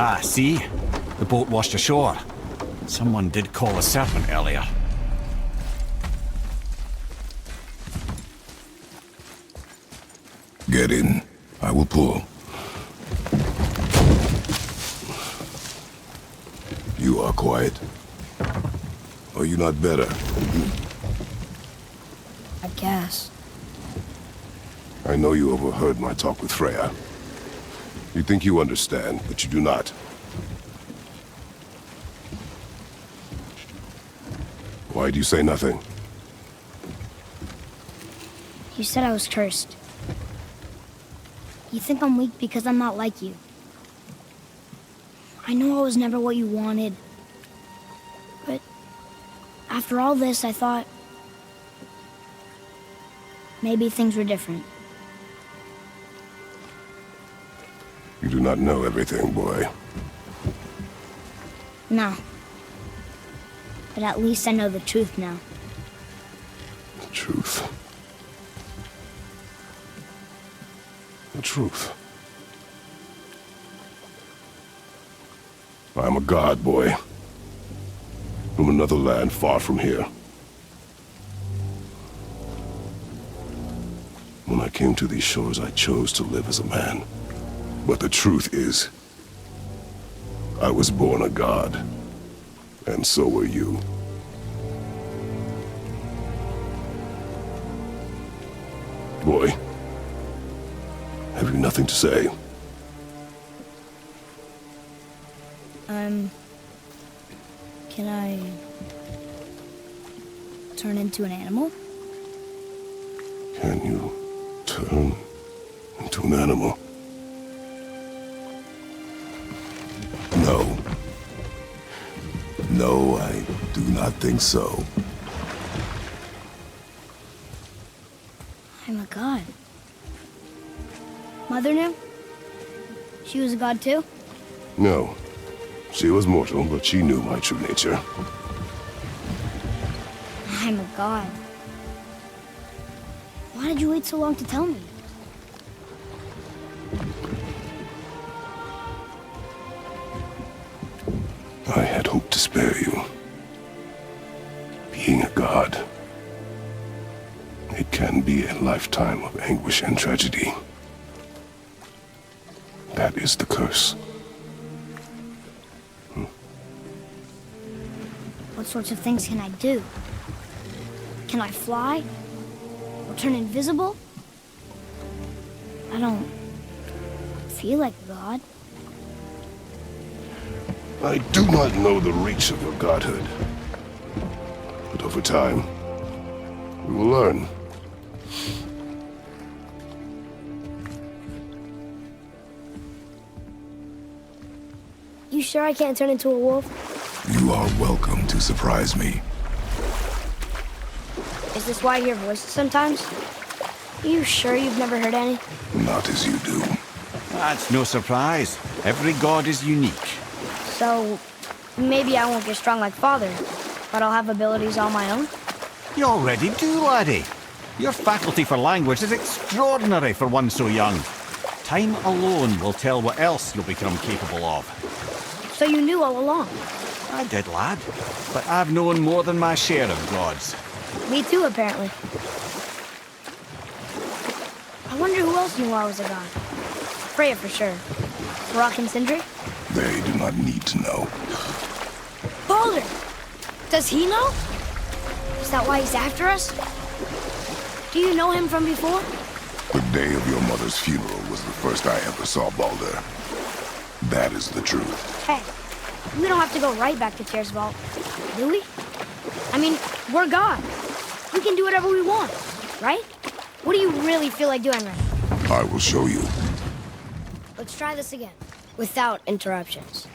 Ah, see? The boat washed ashore. Someone did call a serpent earlier. Get in. I will pull. You are quiet. Are you not better? I guess. I know you overheard my talk with Freya. You think you understand, but you do not. Why do you say nothing? You said I was cursed. You think I'm weak because I'm not like you. I know I was never what you wanted. But after all this, I thought maybe things were different. You do not know everything, boy. No. But at least I know the truth now. The truth. The truth. I am a god, boy. From another land far from here. When I came to these shores, I chose to live as a man. But the truth is, I was born a god. And so were you. Boy, have you nothing to say? Can I turn into an animal? Can you turn into an animal? No. No, I do not think so. I'm a god. Mother knew? She was a god too? No. She was mortal, but she knew my true nature. I'm a god. Why did you wait so long to tell me? I had hoped to spare you. Being a god, it can be a lifetime of anguish and tragedy. That is the curse. What sorts of things can I do? Can I fly? Or turn invisible? I don't feel like a god. I do not know the reach of your godhood. But over time, we will learn. You sure I can't turn into a wolf? You are welcome to surprise me. Is this why I hear voices sometimes? Are you sure you've never heard any? Not as you do. That's no surprise. Every god is unique. So, maybe I won't get strong like Father, but I'll have abilities all my own? You already do, laddie. Your faculty for language is extraordinary for one so young. Time alone will tell what else you'll become capable of. So you knew all along? I did, lad. But I've known more than my share of gods. Me too, apparently. I wonder who else knew I was a god. Freya for sure. Brock and Sindri? They do not need to know. Baldur! Does he know? Is that why he's after us? Do you know him from before? The day of your mother's funeral was the first I ever saw Baldur. That is the truth. Hey, we don't have to go right back to Tyr's vault, do we? I mean, we're God. We can do whatever we want, right? What do you really feel like doing right now? I will show you. Let's try this again, without interruptions.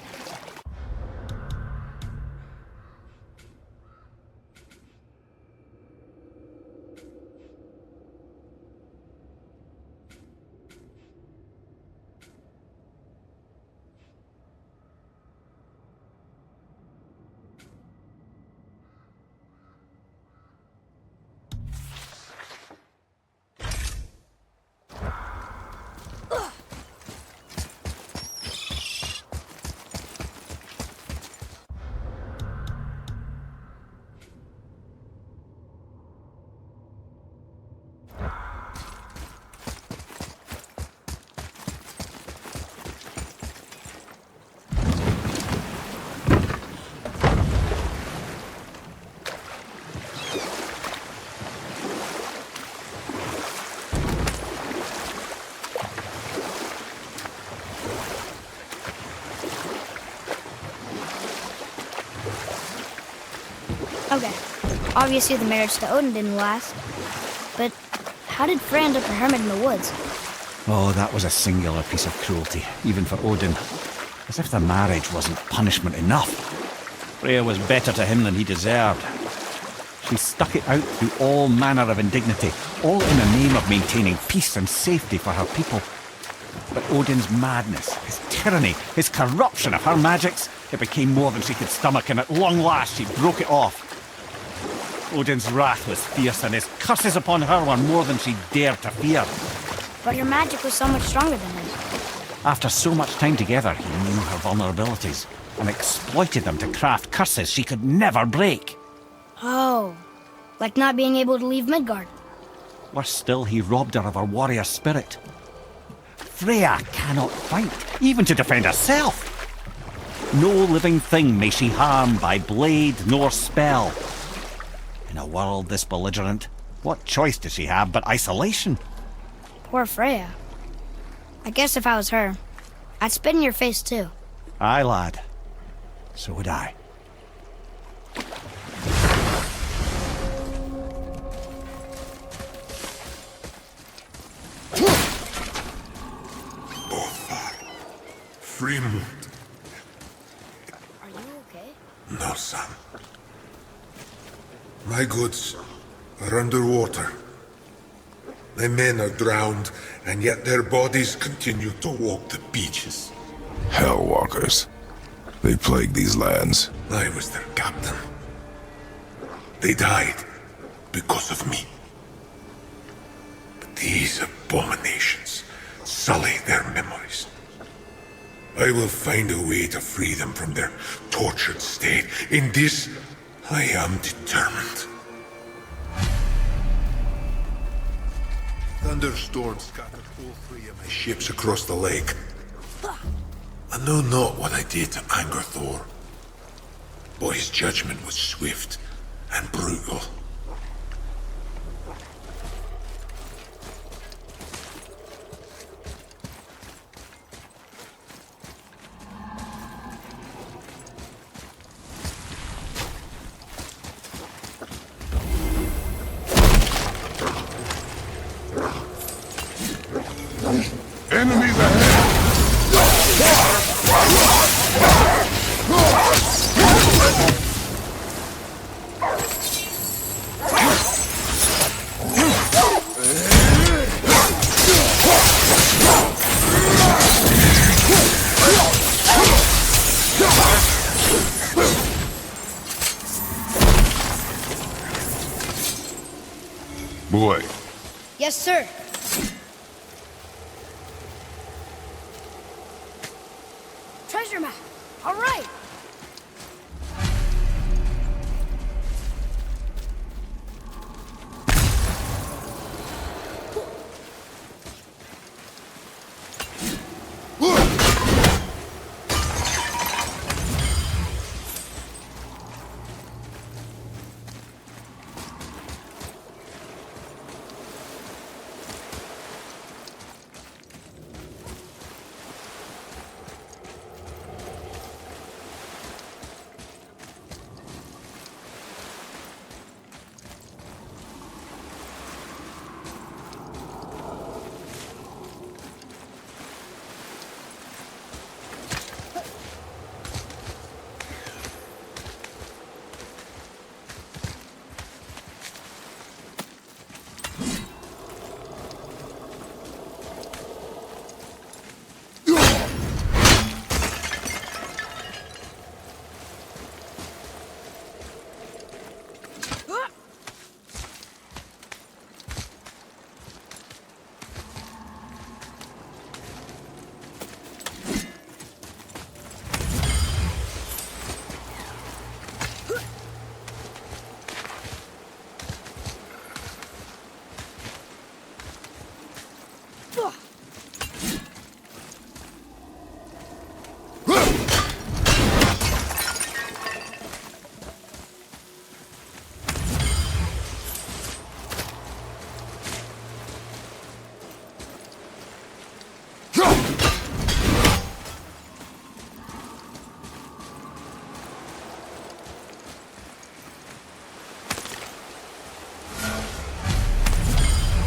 Okay, obviously the marriage to Odin didn't last. But how did Frey end up a hermit in the woods? Oh, that was a singular piece of cruelty, even for Odin. As if the marriage wasn't punishment enough. Freya was better to him than he deserved. She stuck it out through all manner of indignity, all in the name of maintaining peace and safety for her people. But Odin's madness, his tyranny, his corruption of her magics, it became more than she could stomach, and at long last she broke it off. Odin's wrath was fierce, and his curses upon her were more than she dared to fear. But her magic was so much stronger than his. After so much time together, he knew her vulnerabilities, and exploited them to craft curses she could never break. Oh, like not being able to leave Midgard. Worse still, he robbed her of her warrior spirit. Freya cannot fight, even to defend herself. No living thing may she harm by blade nor spell. In a world this belligerent, what choice does she have but isolation? Poor Freya. I guess if I was her, I'd spit in your face too. Aye, lad. So would I. Freemund. Are you okay? No, son. My goods are underwater. My men are drowned, and yet their bodies continue to walk the beaches. Hellwalkers. They plague these lands. I was their captain. They died because of me. But these abominations sully their memories. I will find a way to free them from their tortured state. In this, I am determined. Thunderstorms scattered all three of my ships across the lake. I know not what I did to anger Thor, but his judgment was swift and brutal. Enemies ahead! Boy, Yes, sir. Treasure map. All right.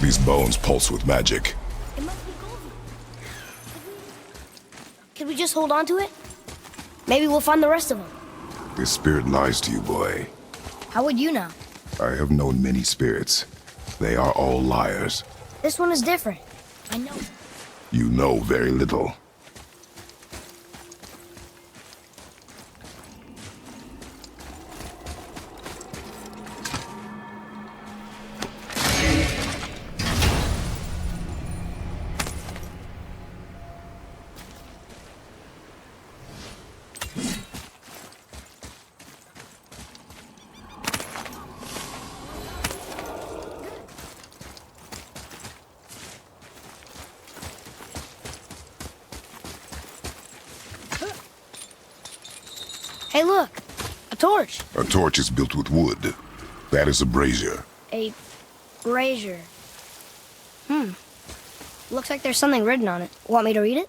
These bones pulse with magic. It must be golden. Could we just hold on to it? Maybe we'll find the rest of them. This spirit lies to you, boy. How would you know? I have known many spirits. They are all liars. This one is different. I know. You know very little. Hey, look. A torch. A torch is built with wood. That is a brazier. A brazier. Looks like there's something written on it. Want me to read it?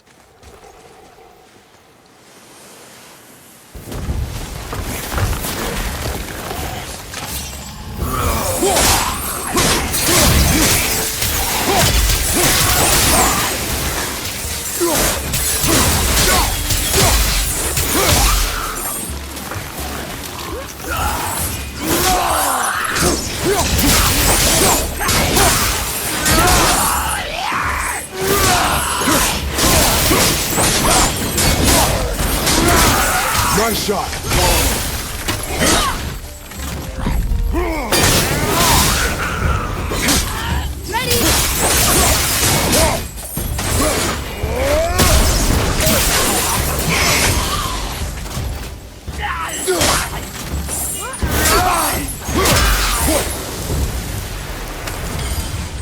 Nice shot.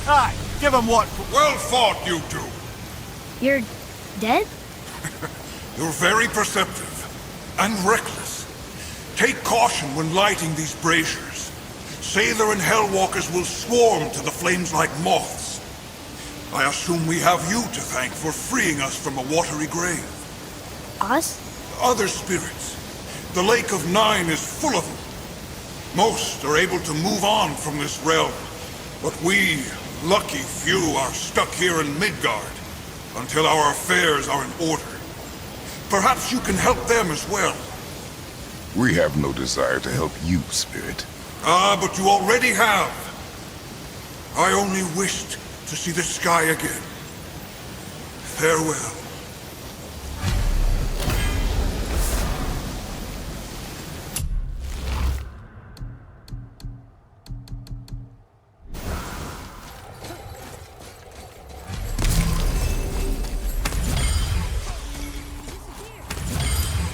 Aye, give him what? Well fought, you two. You're dead? You're very perceptive and reckless. Take caution when lighting these braziers. Sailor and Hellwalkers will swarm to the flames like moths. I assume we have you to thank for freeing us from a watery grave. Us? Other spirits. The Lake of Nine is full of them. Most are able to move on from this realm, but we, lucky few, are stuck here in Midgard until our affairs are in order. Perhaps you can help them as well. We have no desire to help you, spirit. Ah, but you already have. I only wished to see the sky again. Farewell.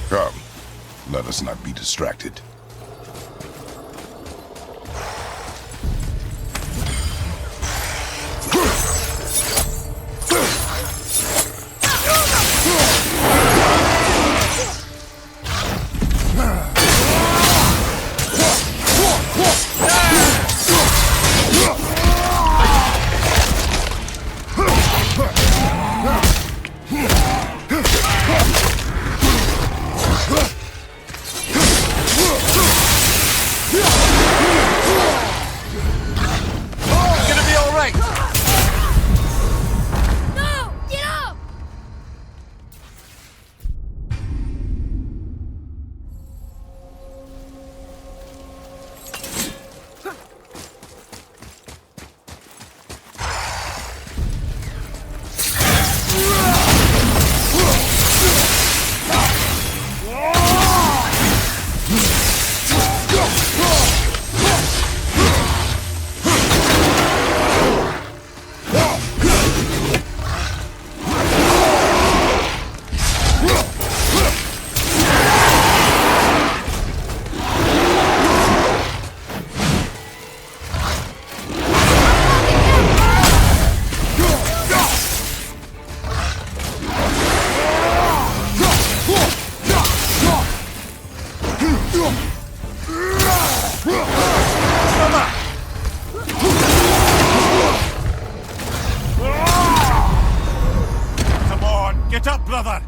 Come, let us not be distracted. Gonna be all right. No! Get up! Come on, get up, brother.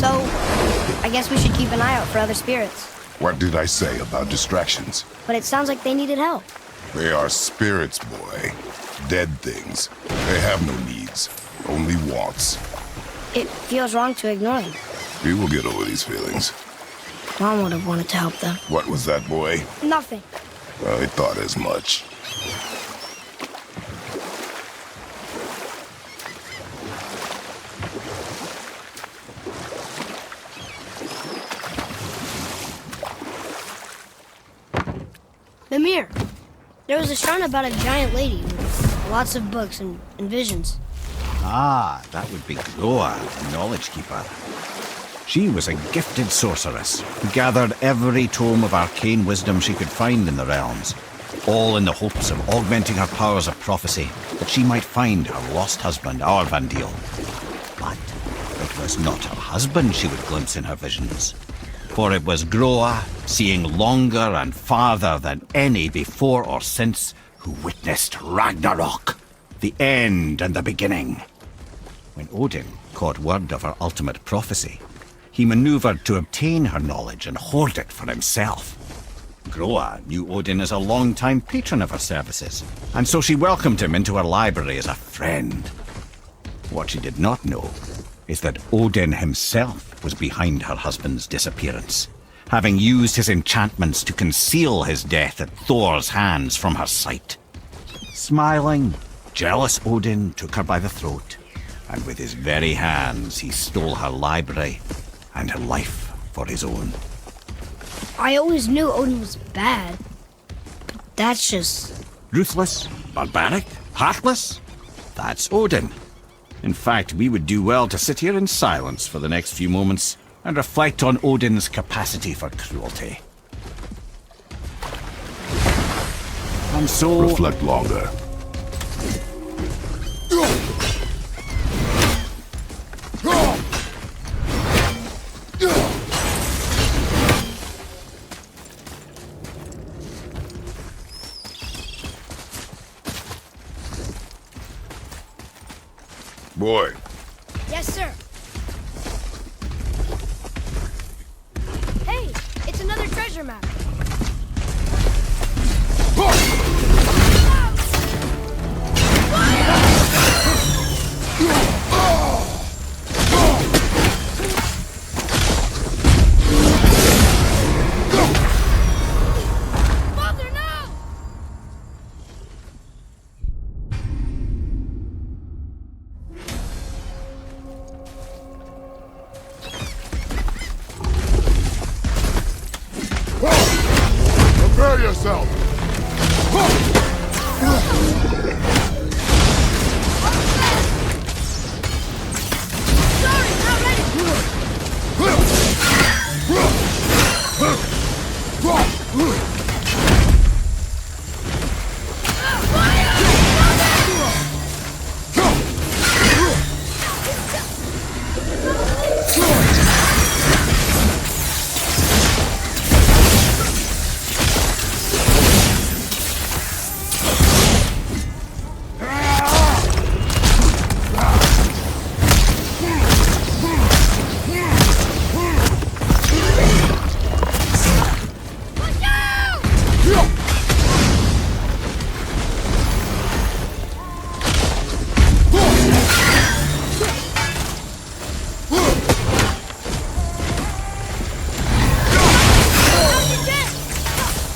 So, I guess we should keep an eye out for other spirits. What did I say about distractions? But it sounds like they needed help. They are spirits, boy. Dead things. They have no needs, only wants. It feels wrong to ignore them. We will get over these feelings. Mom would have wanted to help them. What was that, boy? Nothing. I thought as much. Mimir, there was a shrine about a giant lady with lots of books and visions. Ah, that would be Groa, the Knowledge Keeper. She was a gifted sorceress who gathered every tome of arcane wisdom she could find in the realms, all in the hopes of augmenting her powers of prophecy, that she might find her lost husband, Arvandil. But it was not her husband she would glimpse in her visions, for it was Groa, seeing longer and farther than any before or since, who witnessed Ragnarok, the end and the beginning. When Odin caught word of her ultimate prophecy, he maneuvered to obtain her knowledge and hoard it for himself. Groa knew Odin as a long-time patron of her services, and so she welcomed him into her library as a friend. What she did not know is that Odin himself was behind her husband's disappearance, having used his enchantments to conceal his death at Thor's hands from her sight. Smiling, jealous Odin took her by the throat, and with his very hands he stole her library and her life for his own. I always knew Odin was bad, but that's just... Ruthless, barbaric, heartless? That's Odin. In fact, we would do well to sit here in silence for the next few moments and reflect on Odin's capacity for cruelty. And so... Reflect longer. Boy. Yes, sir. Hey, it's another treasure map. Father, no! yourself! Sorry, not ready.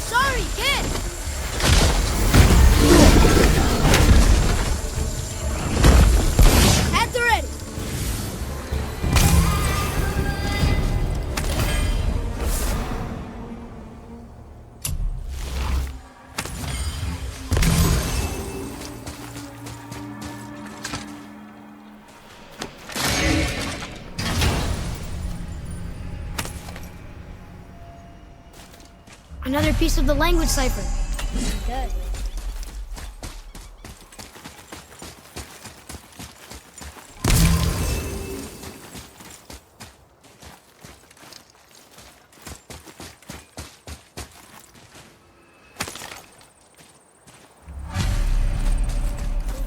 Sorry, kid. At the ready. Another piece of the language cipher. Good.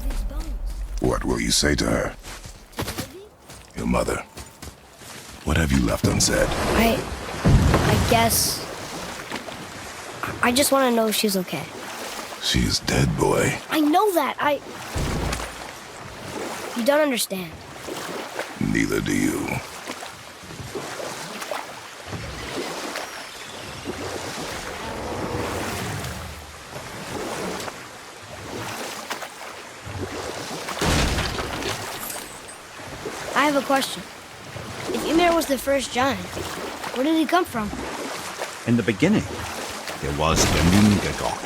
These bones. What will you say to her? Your mother. What have you left unsaid? I guess. I just want to know if she's okay. She is dead, boy. I know that. You don't understand. Neither do you. I have a question. If Ymir was the first giant, where did he come from? In the beginning, there was Ginnungagok,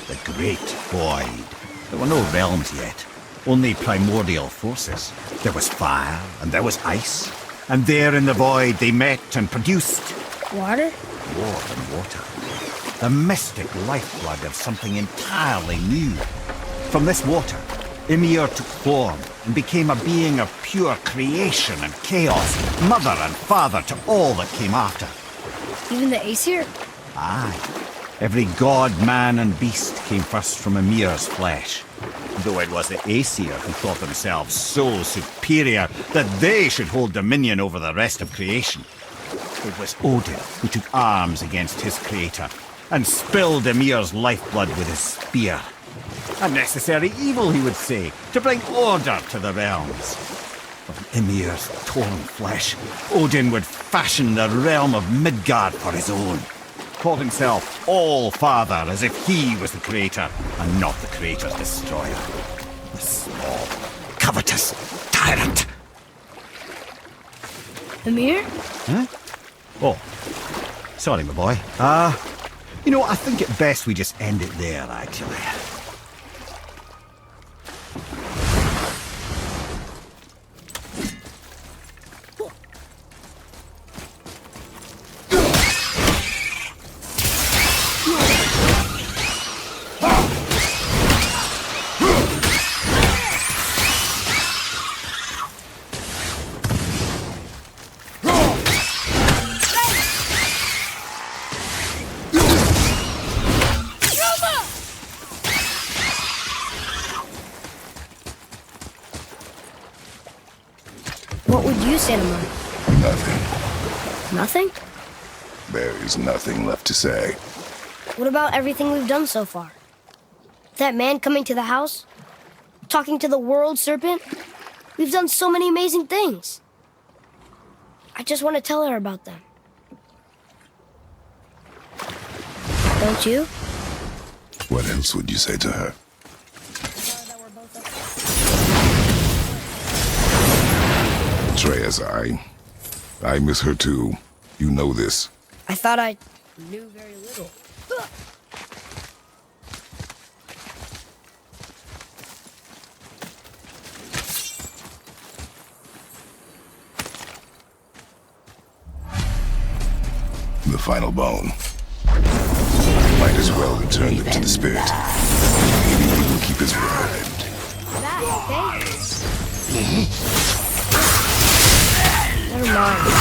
the Great Void. There were no realms yet, only primordial forces. There was fire, and there was ice. And there in the void they met and produced Water? more than water. The mystic lifeblood of something entirely new. From this water, Ymir took form and became a being of pure creation and chaos, mother and father to all that came after. Even the Aesir? Aye. Every god, man, and beast came first from Ymir's flesh. Though it was the Aesir who thought themselves so superior that they should hold dominion over the rest of creation. It was Odin who took arms against his creator and spilled Ymir's lifeblood with his spear. A necessary evil, he would say, to bring order to the realms. From Ymir's torn flesh, Odin would fashion the realm of Midgard for his own. Called himself All-Father, as if he was the creator and not the creator's destroyer. The small, covetous tyrant. Ymir? Huh? Oh, sorry, my boy. I think it best we just end it there, actually. What would you say to mine? Nothing. Nothing? There is nothing left to say. What about everything we've done so far? That man coming to the house? Talking to the world serpent? We've done so many amazing things. I just want to tell her about them. Don't you? What else would you say to her? Atreus, I miss her too. You know this. I thought I knew very little. final bone. Might as well return them to the spirit. Maybe he will keep his word. That, okay? Never mind.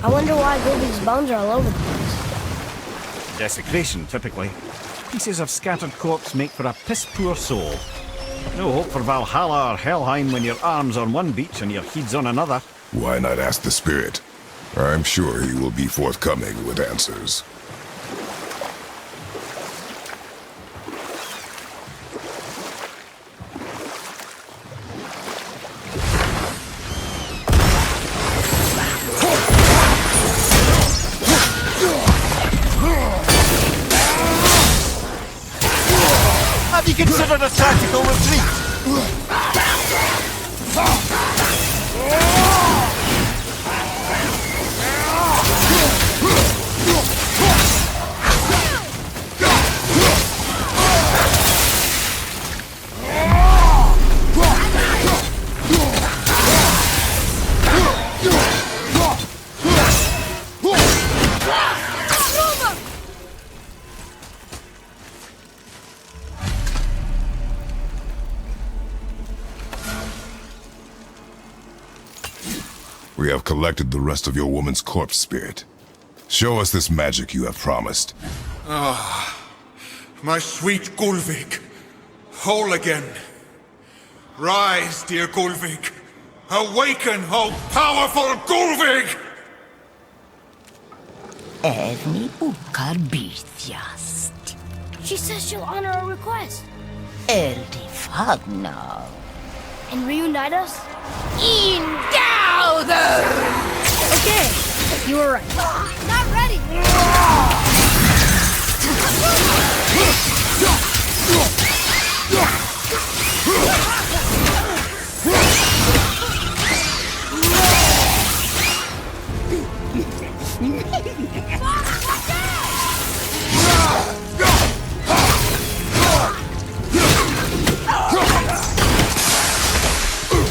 I wonder why Gulvig's bones are all over the place. Desecration, typically. Pieces of scattered corpse make for a piss-poor soul. No hope for Valhalla or Helheim when your arm's on one beach and your head's on another. Why not ask the spirit? I'm sure he will be forthcoming with answers. Have you considered a tactical retreat? We have collected the rest of your woman's corpse spirit. Show us this magic you have promised. My sweet Gulvig, whole again. Rise, dear Gulvig. Awaken, oh powerful Gulvig! Erni ukar bitjast. She says she'll honor our request Erdi fagna. and reunite us. Indauder! Okay, you were right. Not ready.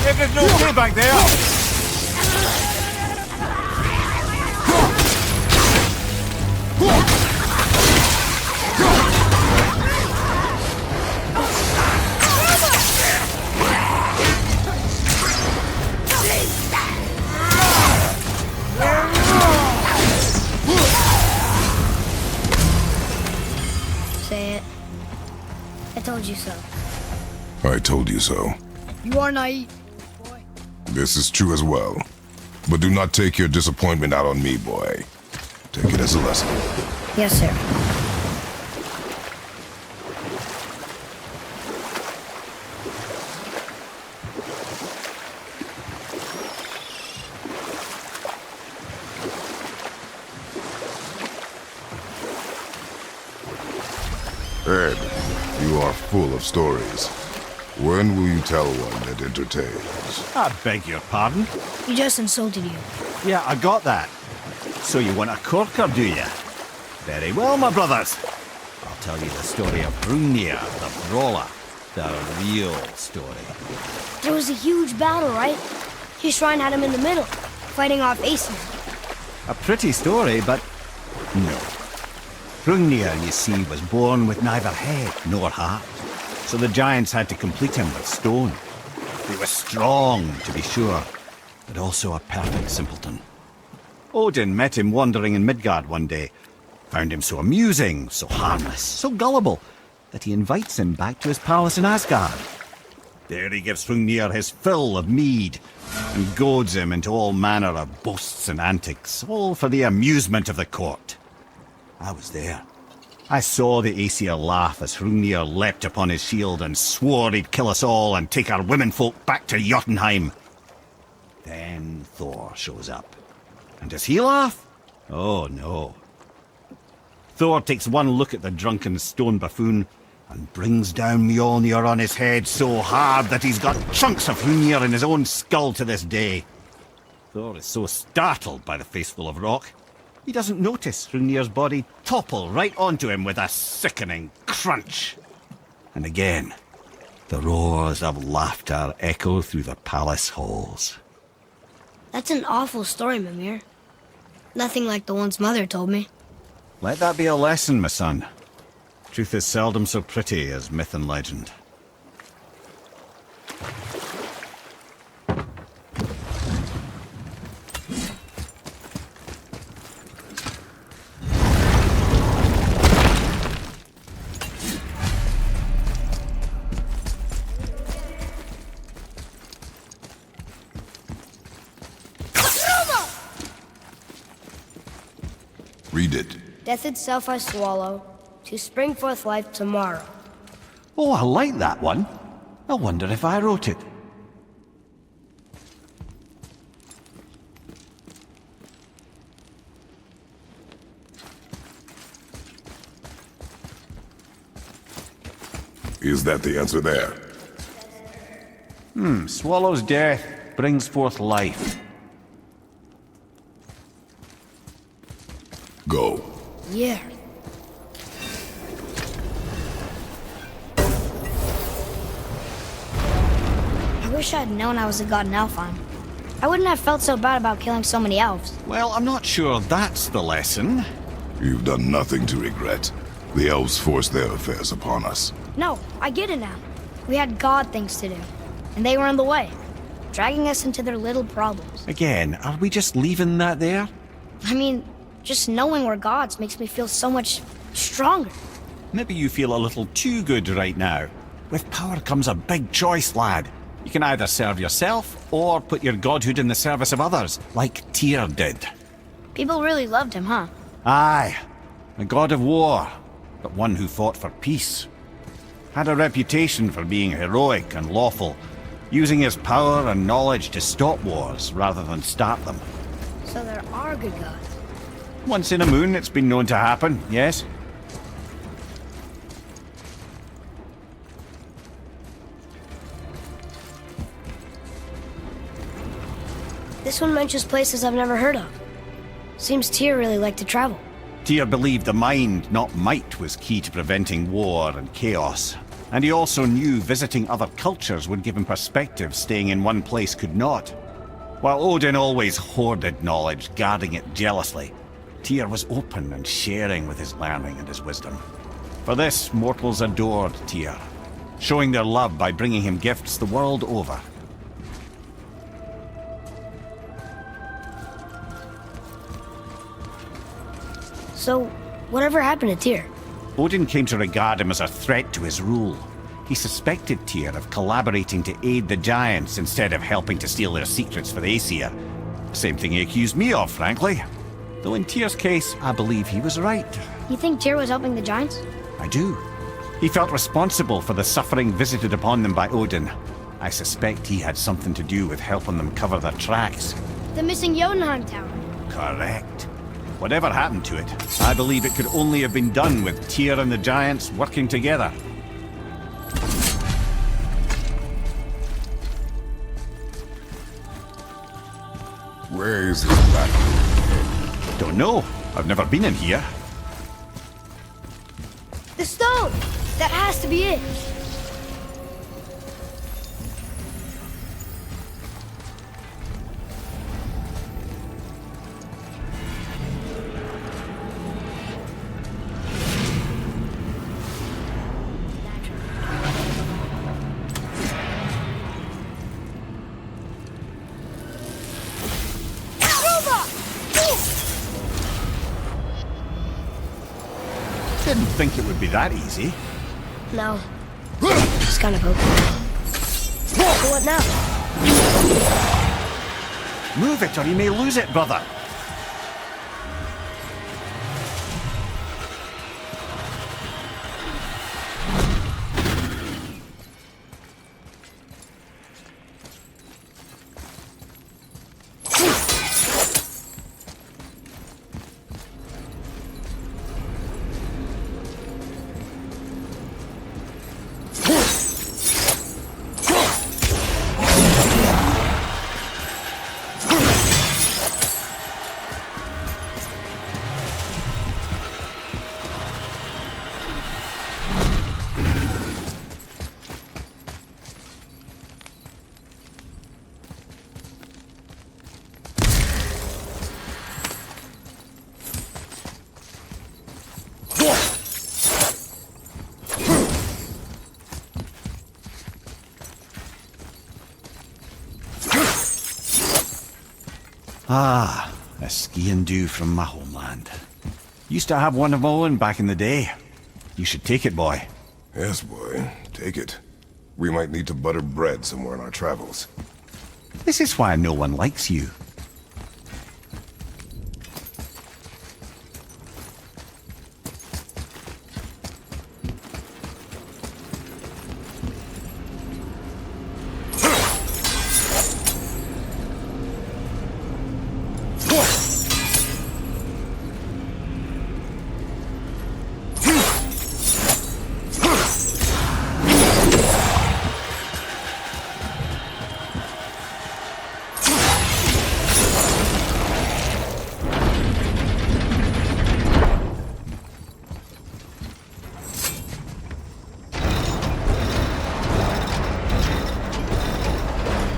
Everything's okay back there. Say it. I told you so. I told you so. You are naive. This is true as well. But do not take your disappointment out on me, boy. Take it as a lesson. Yes, sir. Ed, you are full of stories. When will you tell one that entertains? I beg your pardon? He just insulted you. Yeah, I got that. So you want a corker, do you? Very well, my brothers. I'll tell you the story of Hrungnir, the brawler. The real story. There was a huge battle, right? His shrine had him in the middle, fighting off Aesir. A pretty story, but no. Hrungnir, you see, was born with neither head nor heart. So the giants had to complete him with stone. He was strong, to be sure, but also a perfect simpleton. Odin met him wandering in Midgard one day, found him so amusing, so harmless, so gullible, that he invites him back to his palace in Asgard. There he gives Hrungnir his fill of mead, and goads him into all manner of boasts and antics, all for the amusement of the court. I was there. I saw the Aesir laugh as Hrungnir leapt upon his shield and swore he'd kill us all and take our womenfolk back to Jotunheim. Then Thor shows up. And does he laugh? Oh no. Thor takes one look at the drunken stone buffoon and brings down Mjolnir on his head so hard that he's got chunks of Hrungnir in his own skull to this day. Thor is so startled by the face full of rock, he doesn't notice Hrungnir's body topple right onto him with a sickening crunch. And again, the roars of laughter echo through the palace halls. That's an awful story, Mimir. Nothing like the ones Mother told me. Let that be a lesson, my son. Truth is seldom so pretty as myth and legend. Read it. Death itself I swallow, to spring forth life tomorrow. Oh, I like that one. I wonder if I wrote it. Is that the answer there? Swallows death, brings forth life. Go. Yeah. I wish I had known I was a god in Alfheim. I wouldn't have felt so bad about killing so many elves. Well, I'm not sure that's the lesson. You've done nothing to regret. The elves forced their affairs upon us. No, I get it now. We had god things to do, and they were in the way, dragging us into their little problems. Again, are we just leaving that there? I mean, just knowing we're gods makes me feel so much stronger. Maybe you feel a little too good right now. With power comes a big choice, lad. You can either serve yourself, or put your godhood in the service of others, like Tyr did. People really loved him, huh? Aye, a god of war, but one who fought for peace. Had a reputation for being heroic and lawful, using his power and knowledge to stop wars rather than start them. So there are good gods. Once in a moon, it's been known to happen, yes? This one mentions places I've never heard of. Seems Tyr really liked to travel. Tyr believed the mind, not might, was key to preventing war and chaos. And he also knew visiting other cultures would give him perspective staying in one place could not. While Odin always hoarded knowledge, guarding it jealously, Tyr was open and sharing with his learning and his wisdom. For this, mortals adored Tyr, showing their love by bringing him gifts the world over. So, whatever happened to Tyr? Odin came to regard him as a threat to his rule. He suspected Tyr of collaborating to aid the Giants instead of helping to steal their secrets for the Aesir. Same thing he accused me of, frankly. Though in Tyr's case, I believe he was right. You think Tyr was helping the Giants? I do. He felt responsible for the suffering visited upon them by Odin. I suspect he had something to do with helping them cover their tracks. The missing Jotunheim Tower. Correct. Whatever happened to it, I believe it could only have been done with Tyr and the Giants working together. Where is this battle? Don't know. I've never been in here. The stone! That has to be it! Didn't think it would be that easy. No. Just kind of hoping. So what now? Move it or you may lose it, brother. Ah, a skiing do from my homeland. Used to have one of my own back in the day. You should take it, boy. Yes, boy. Take it. We might need to butter bread somewhere in our travels. This is why no one likes you.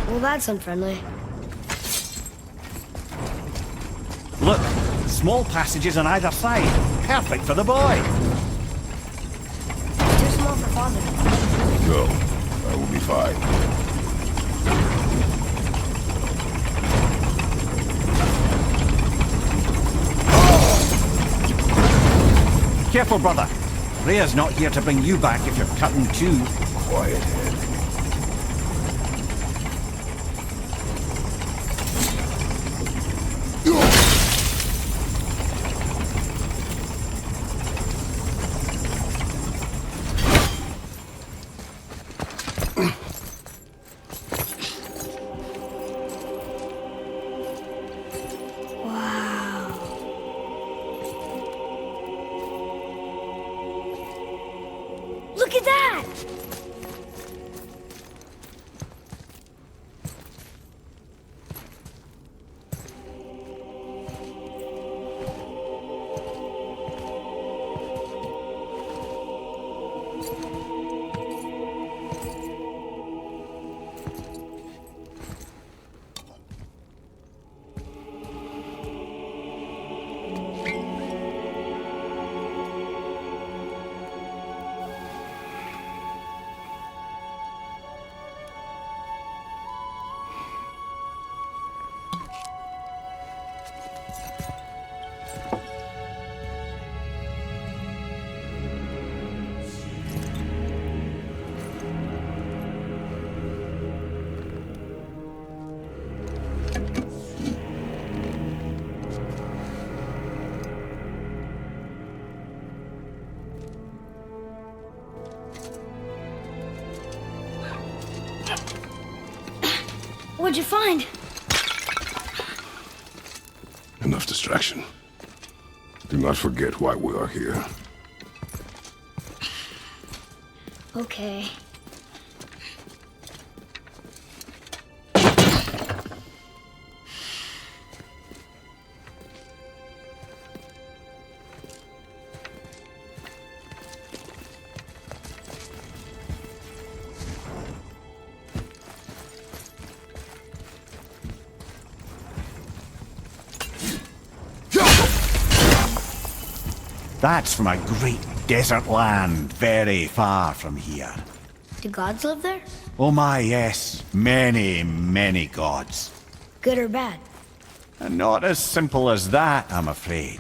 Well, that's unfriendly. Look, small passages on either side. Perfect for the boy. Too small for father. Go. I will be fine. Careful, brother. Rhea's not here to bring you back if you're cutting too. Quiet head. Look at that! What'd you find? Enough distraction. Do not forget why we are here. Okay. That's from a great desert land very far from here. Do gods live there? Oh my, yes. Many, many gods. Good or bad? And not as simple as that, I'm afraid.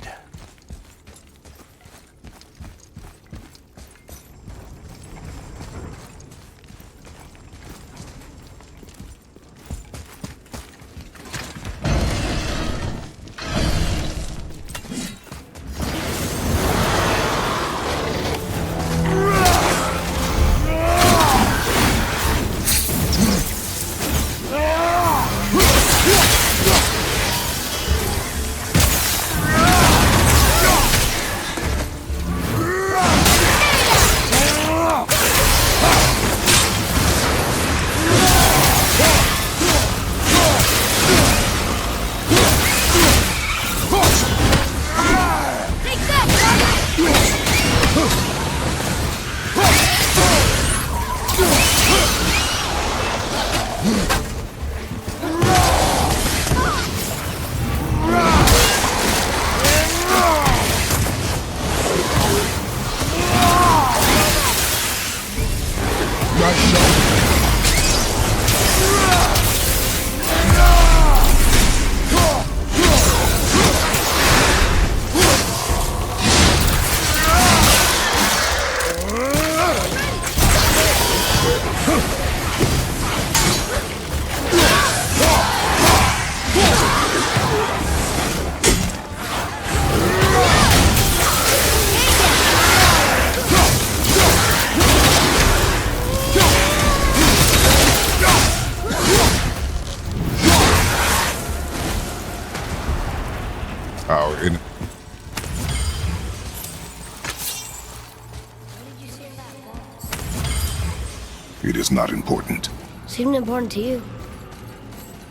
It is not important. Seemed important to you.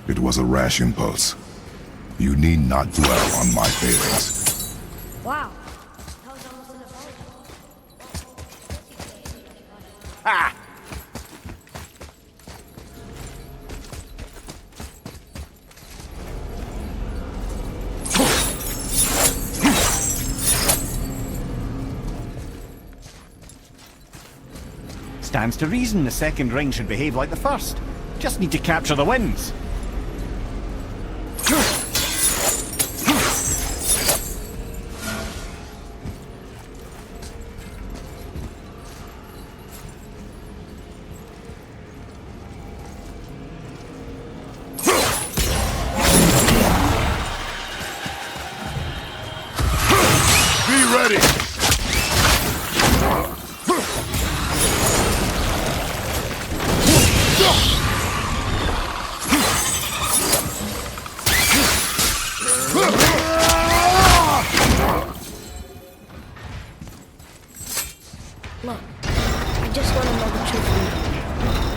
It was a rash impulse. You need not dwell on my failings. Wow. Ah! Stands to reason the second ring should behave like the first. Just need to capture the winds. Be ready! Look, I just want to know the truth from you.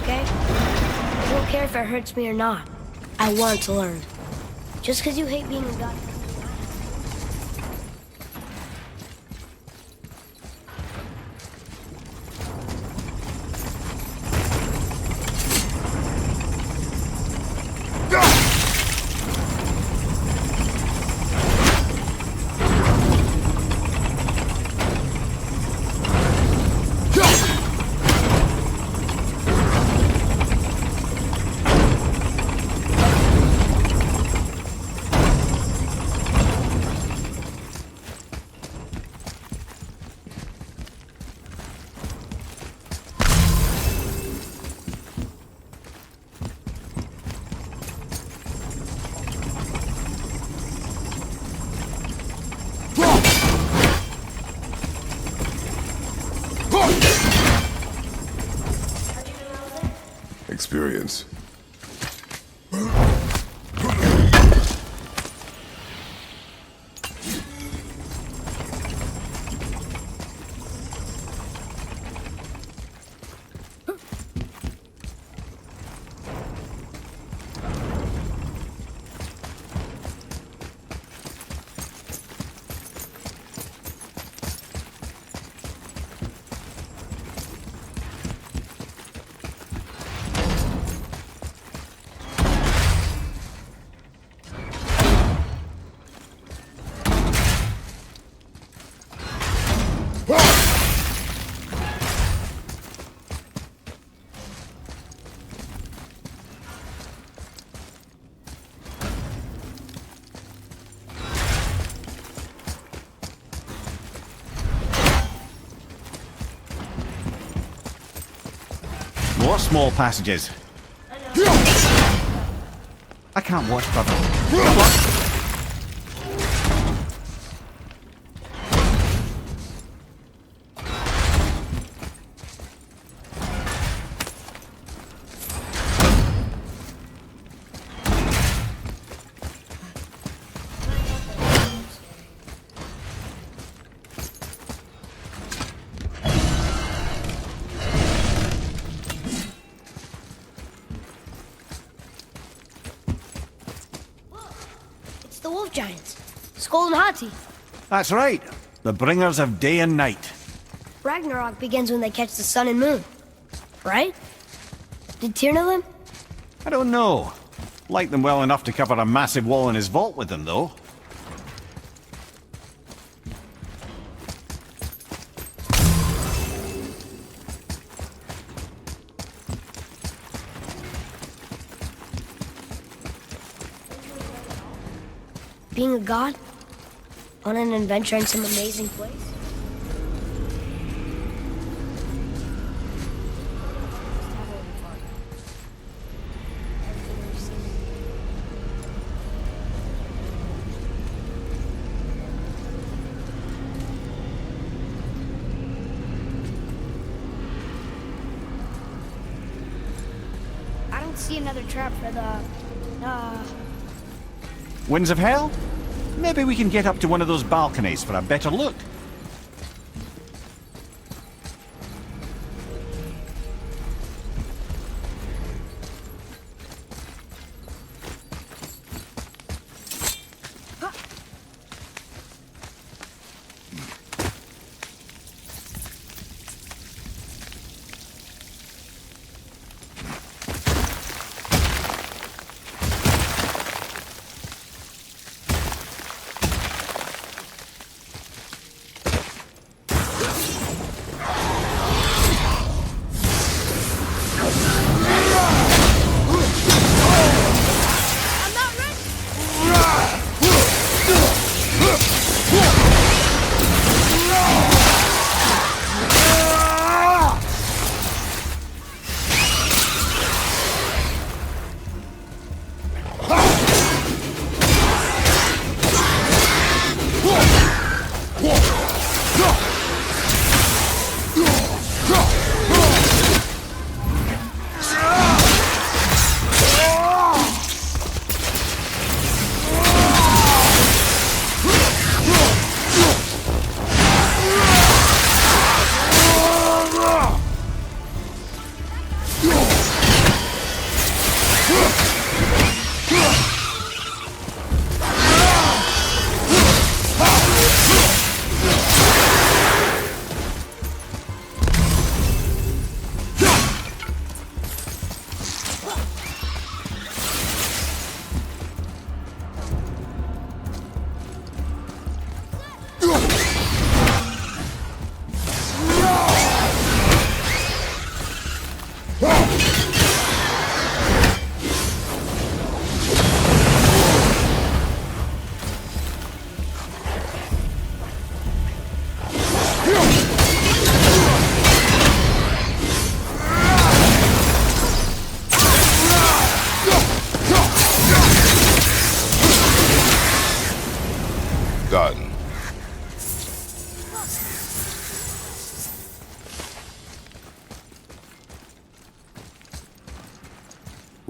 Okay? I don't care if it hurts me or not. I want to learn. Just because you hate being a god. Experience. More small passages. I can't watch, brother. It's the wolf giants. Skull and Hati. That's right. The bringers of day and night. Ragnarok begins when they catch the sun and moon. Right? Did Tyr know them? I don't know. Like them well enough to cover a massive wall in his vault with them, though. Being a god? On an adventure in some amazing place? I don't see another trap for the, Winds of Hell? Maybe we can get up to one of those balconies for a better look.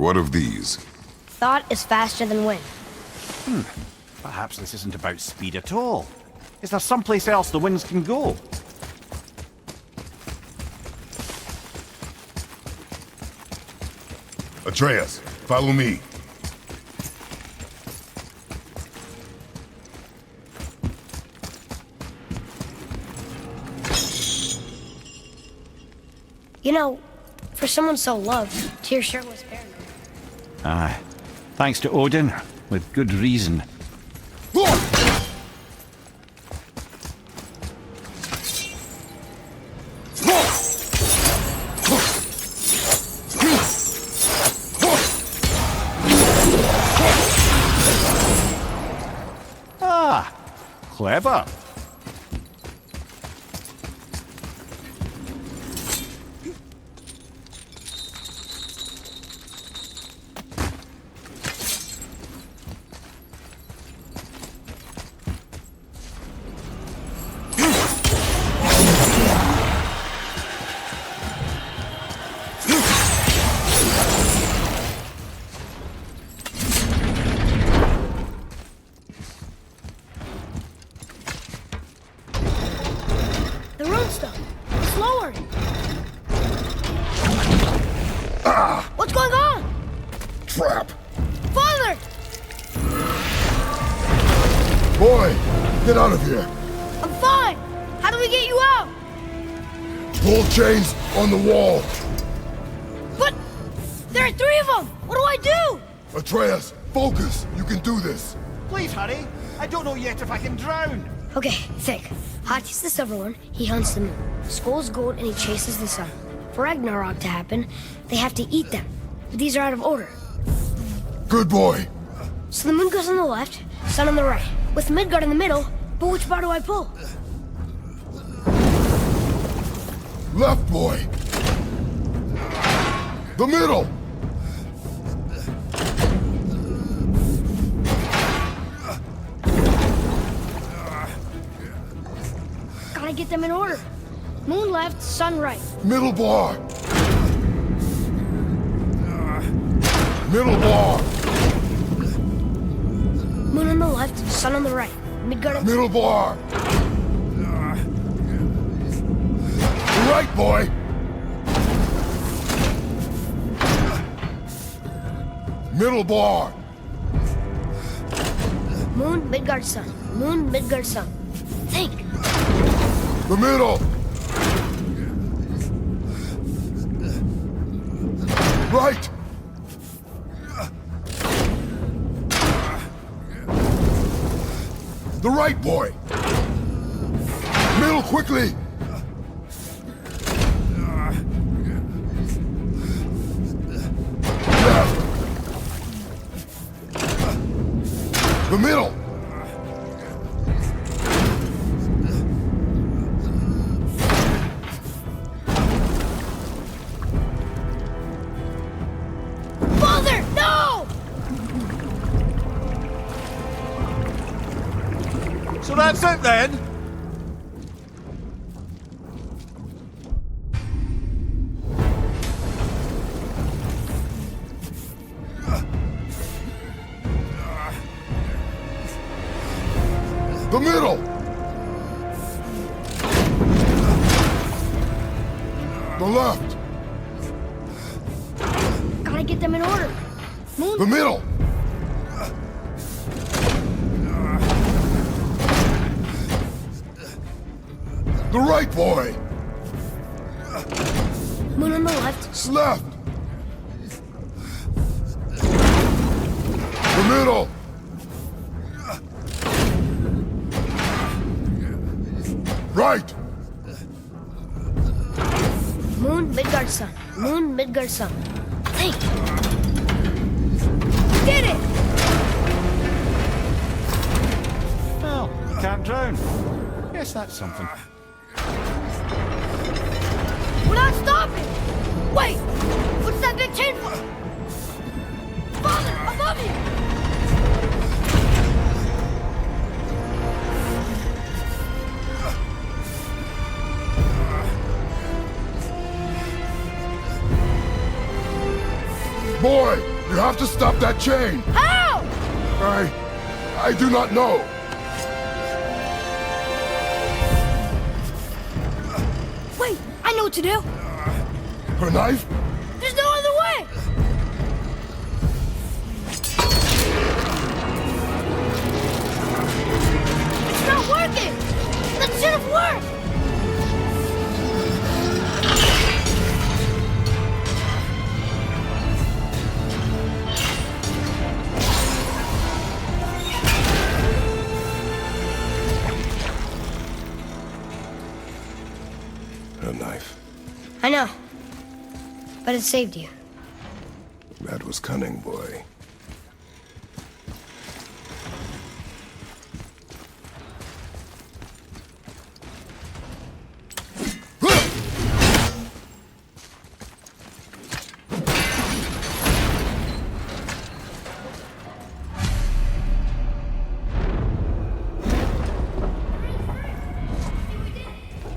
What of these? Thought is faster than wind. Perhaps this isn't about speed at all. Is there someplace else the winds can go? Atreus, follow me. You know, for someone so loved, Tyr sure was paranoid. Aye. Thanks to Odin, with good reason. Ah, clever. The rune stone. It's lowering. What's going on? Trap! Father! Boy, get out of here! I'm fine. How do we get you out? Pull chains on the wall! But there are 3 of them. What do I do? Atreus, focus! You can do this! Please hurry. I don't know yet if I can drown. Okay, think. Hati's the silver one. He hunts the moon. Skull's gold and he chases the sun. For Ragnarok to happen, they have to eat them. But these are out of order. Good boy! So the moon goes on the left, sun on the right. With Midgard in the middle, but which bar do I pull? Left, boy! The middle! Gotta get them in order. Moon left, sun right. Middle bar! Middle bar! Moon on the left, sun on the right. Midgard at Middle bar! Right, boy! Middle bar! Moon, Midgard, sun. Moon, Midgard, sun. Think. The middle! Right! The right, boy! Middle, quickly! Left! The middle! Father, no! So that's it then? The middle! The left! Gotta get them in order. Moon, The middle! The right, boy! moon on the left. Left! The middle! Right! Moon, Midgard, sun. Moon, Midgard, sun. Think. Did it! Well, can't drown. Yes, that's something. We're not stopping! Wait! What's that big chain for? Father, above you! Boy! You have to stop that chain! How? I do not know! Wait, I know what to do. Her knife? There's no other way. It's not working. That should have worked. Her knife. I know. But it saved you. That was cunning, boy.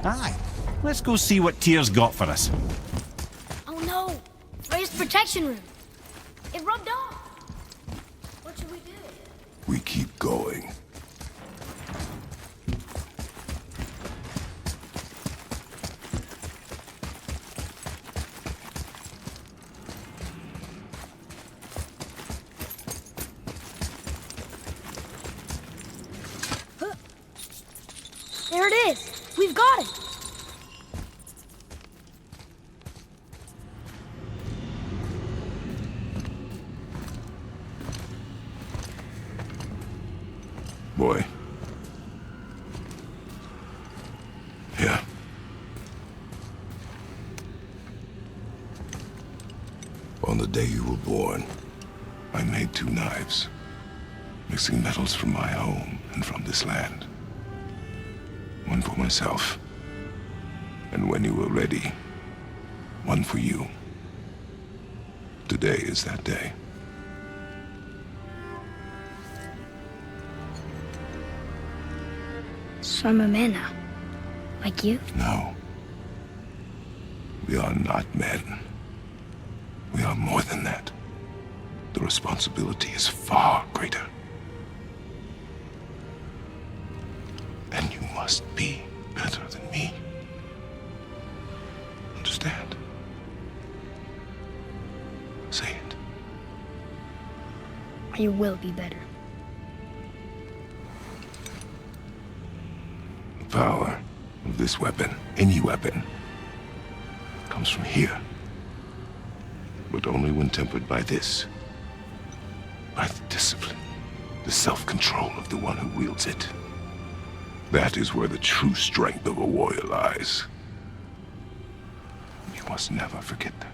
Aye. Let's go see what Tyr's got for us. Oh no! Freya's protection room. It rubbed off. What should we do? We keep going. There it is. We've got it. Boy. Yeah. On the day you were born, I made 2 knives, mixing metals from my home and from this land. One for myself, and when you were ready, one for you. Today is that day. So I'm a man now. Like you? No. We are not men. We are more than that. The responsibility is far greater. And you must be better than me. Understand? Say it. You will be better. The power of this weapon, any weapon, comes from here. But only when tempered by this. By the discipline, the self-control of the one who wields it. That is where the true strength of a warrior lies. You must never forget that.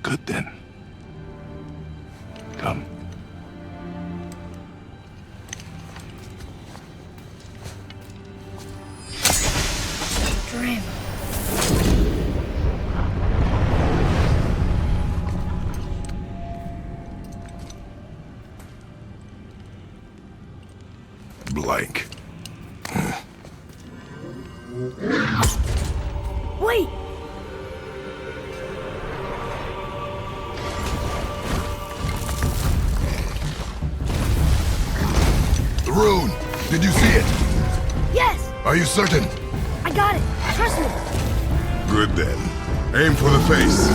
Good then. Come. Dream. Blank. Wait! The rune! Did you see it? Yes! Are you certain? I got it. Trust me. Good then. Aim for the face.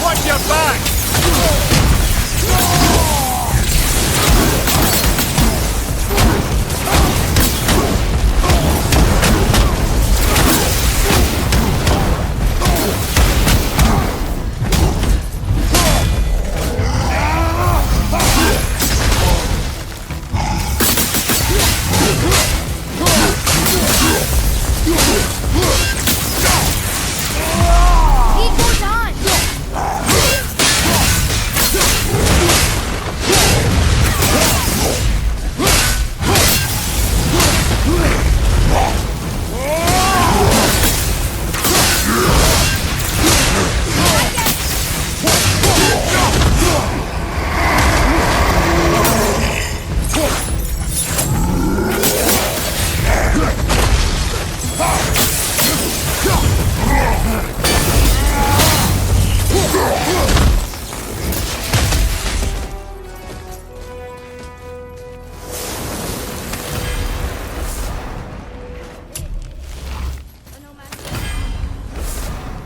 Watch your back!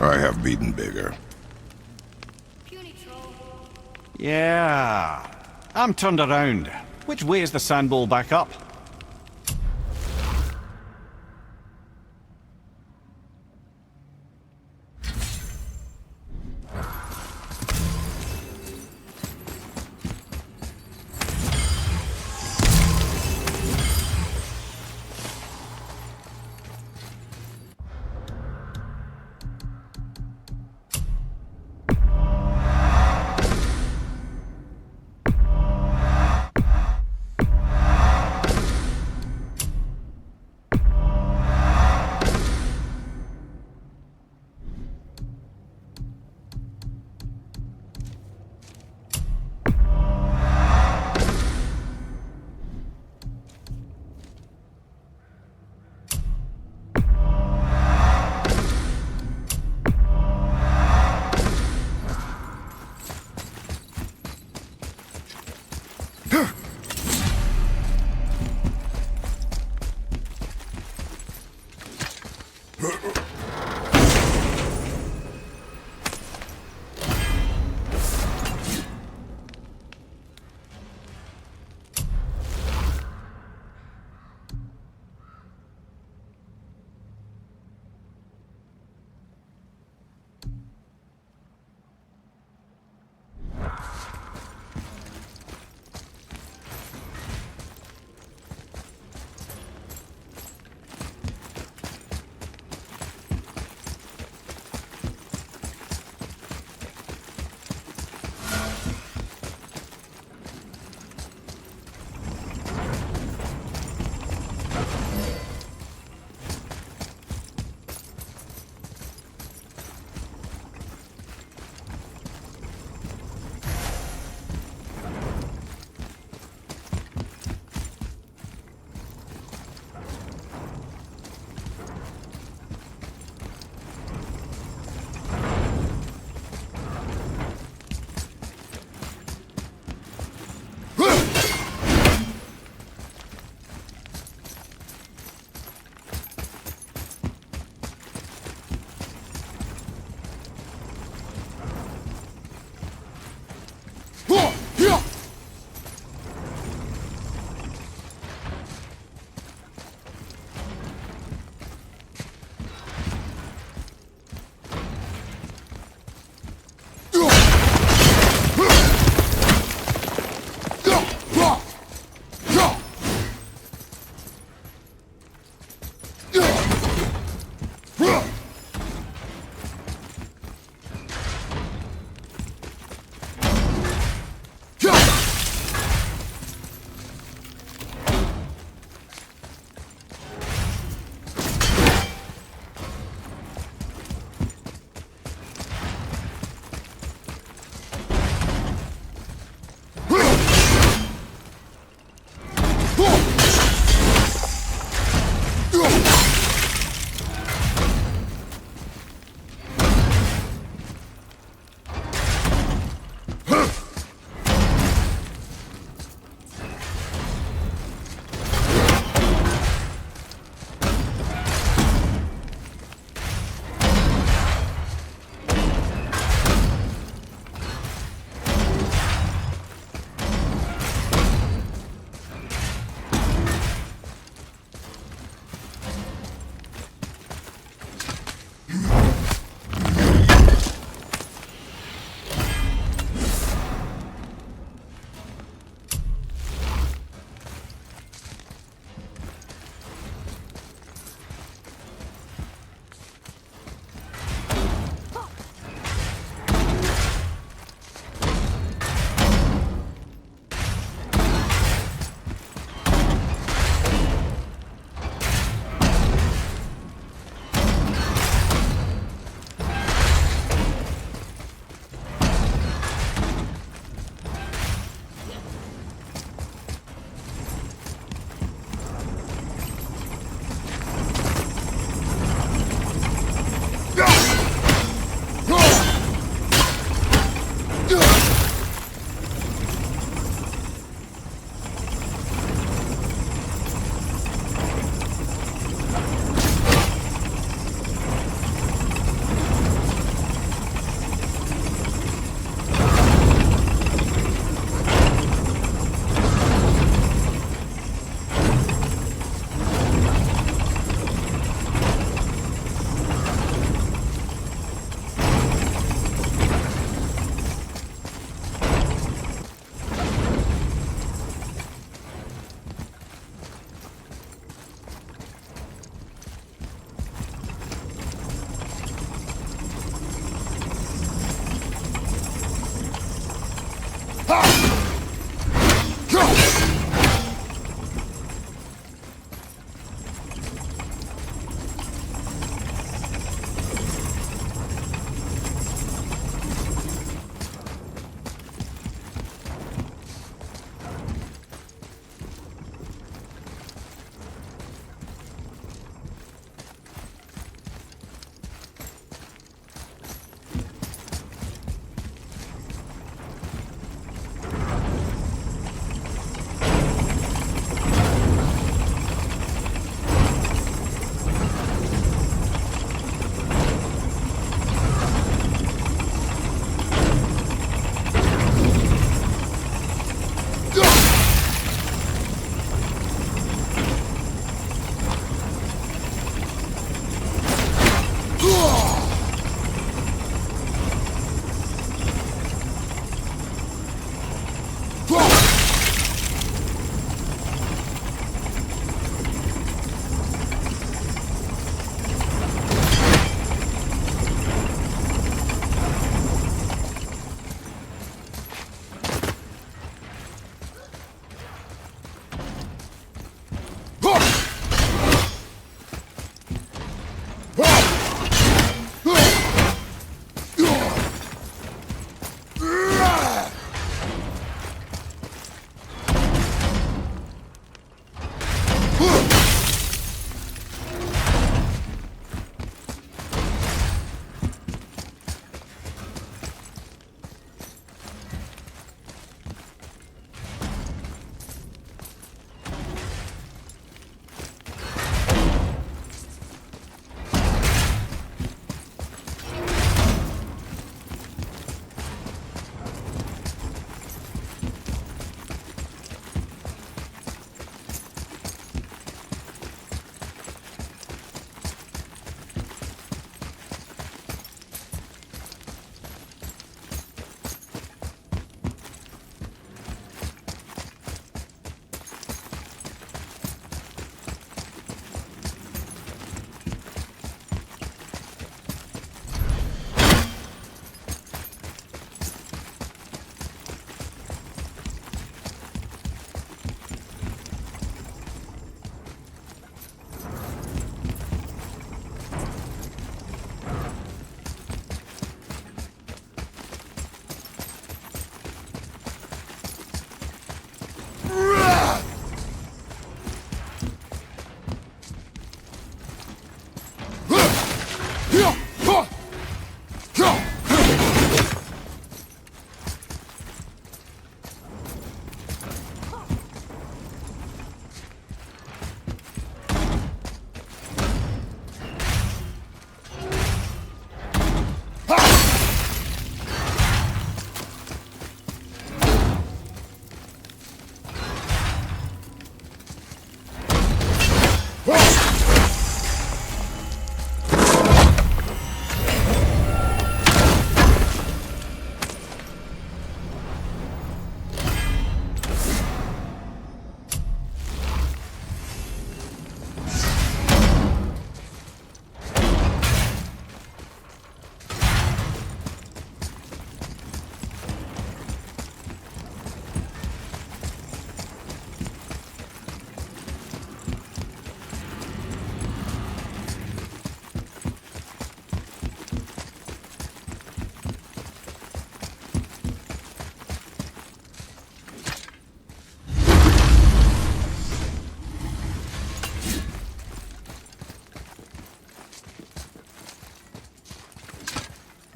I have beaten bigger. Yeah. I'm turned around. Which way is the sandbowl back up?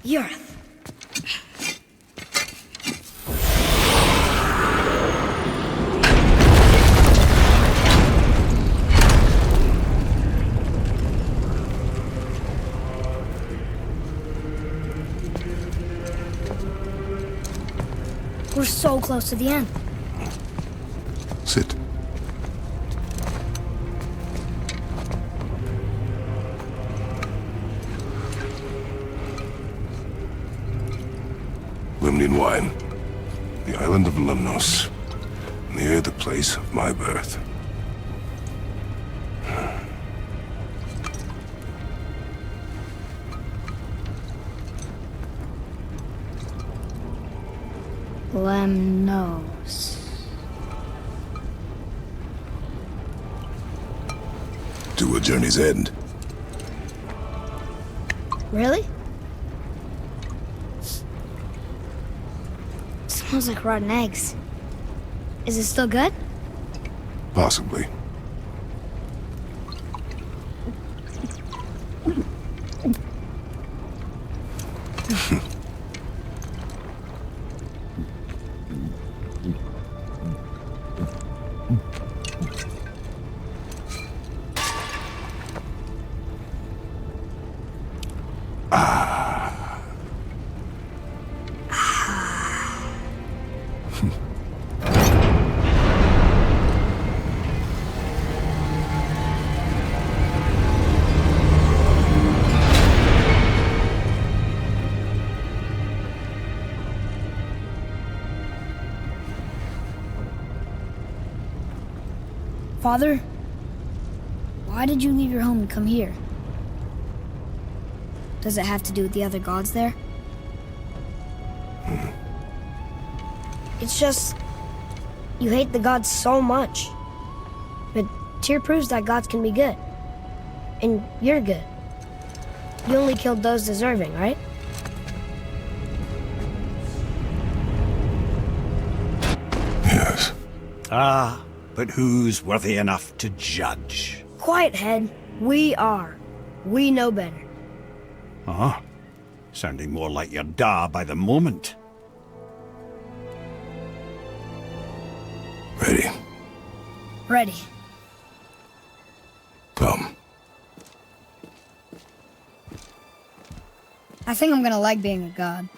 Yurith. We're so close to the end. Sit. Limnian wine. The island of Lemnos. Near the place of my birth. Lemnos. To a journey's end. Really? Smells like rotten eggs. Is it still good? Possibly. Father, why did you leave your home and come here? Does it have to do with the other gods there? It's just, you hate the gods so much. But Tyr proves that gods can be good. And you're good. You only killed those deserving, right? Yes. Ah, but who's worthy enough to judge? Quiet, head. We are. We know better. Oh, sounding more like your da by the moment. Ready? Ready. Come. I think I'm gonna like being a god.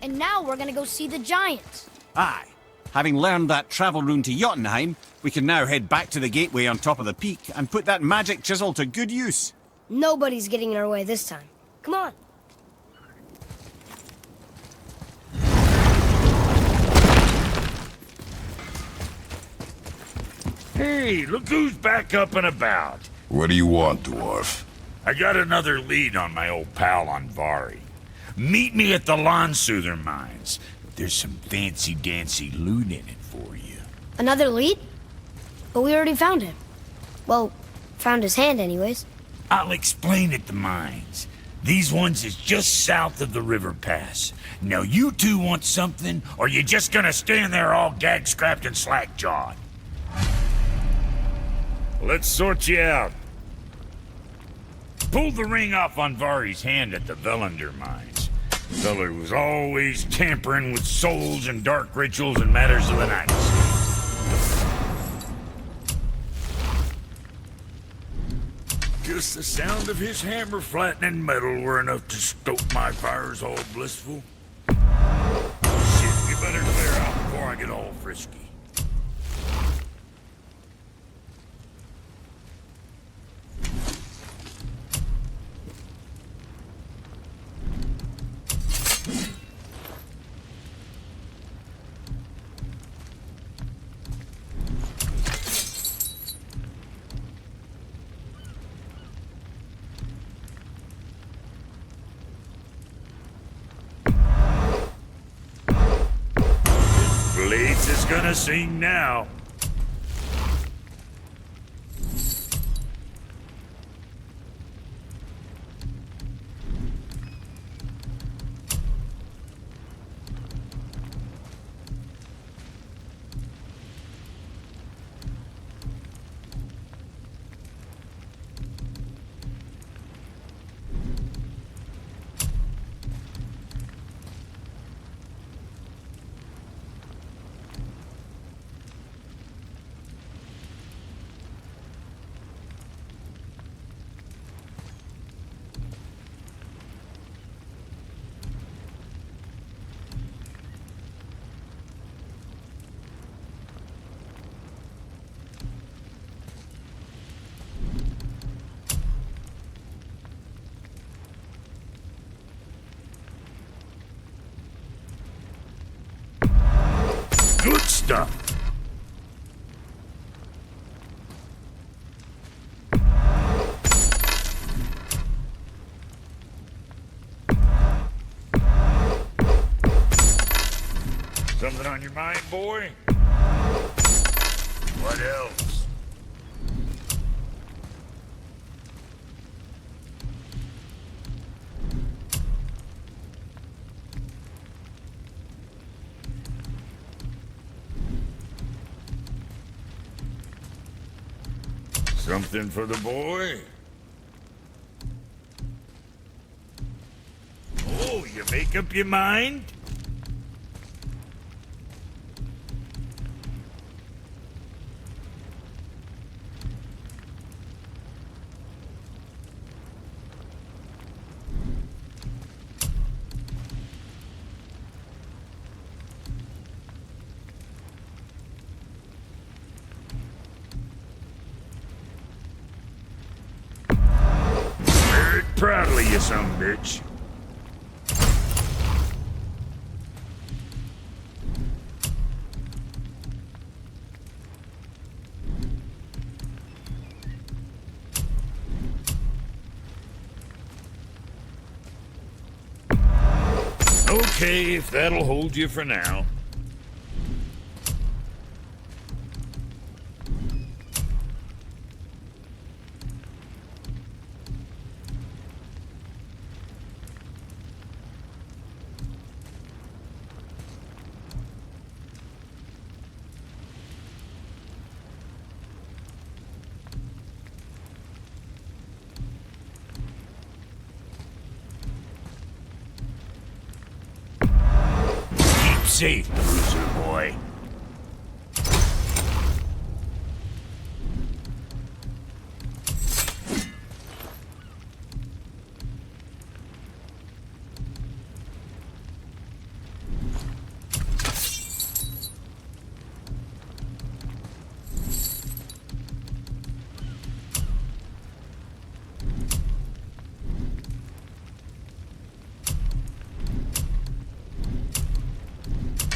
And now we're gonna go see the giants. Aye. Having learned that travel rune to Jotunheim, we can now head back to the gateway on top of the peak and put that magic chisel to good use. Nobody's getting in our way this time. Come on. Hey, look who's back up and about. What do you want, dwarf? I got another lead on my old pal Andvari. Meet me at the Landsoother mines. There's some fancy-dancy loot in it for you. Another lead? But we already found him. Well, found his hand anyways. I'll explain at the mines. These ones is just south of the river pass. Now you two want something, or you just gonna stand there all gag-scrapped and slack-jawed? Let's sort you out. Pulled the ring off Andvari's hand at the Velander mines. Feller was always tampering with souls and dark rituals and matters of the night. Just the sound of his hammer flattening metal were enough to stoke my fires all blissful. Shit, you better clear out before I get all frisky. Blades is gonna sing now. stuff. Something on your mind, boy? What else? Something for the boy? Oh, you make up your mind? Very proudly, you son of a bitch. Okay, if that'll hold you for now. Keep safe, bruiser boy.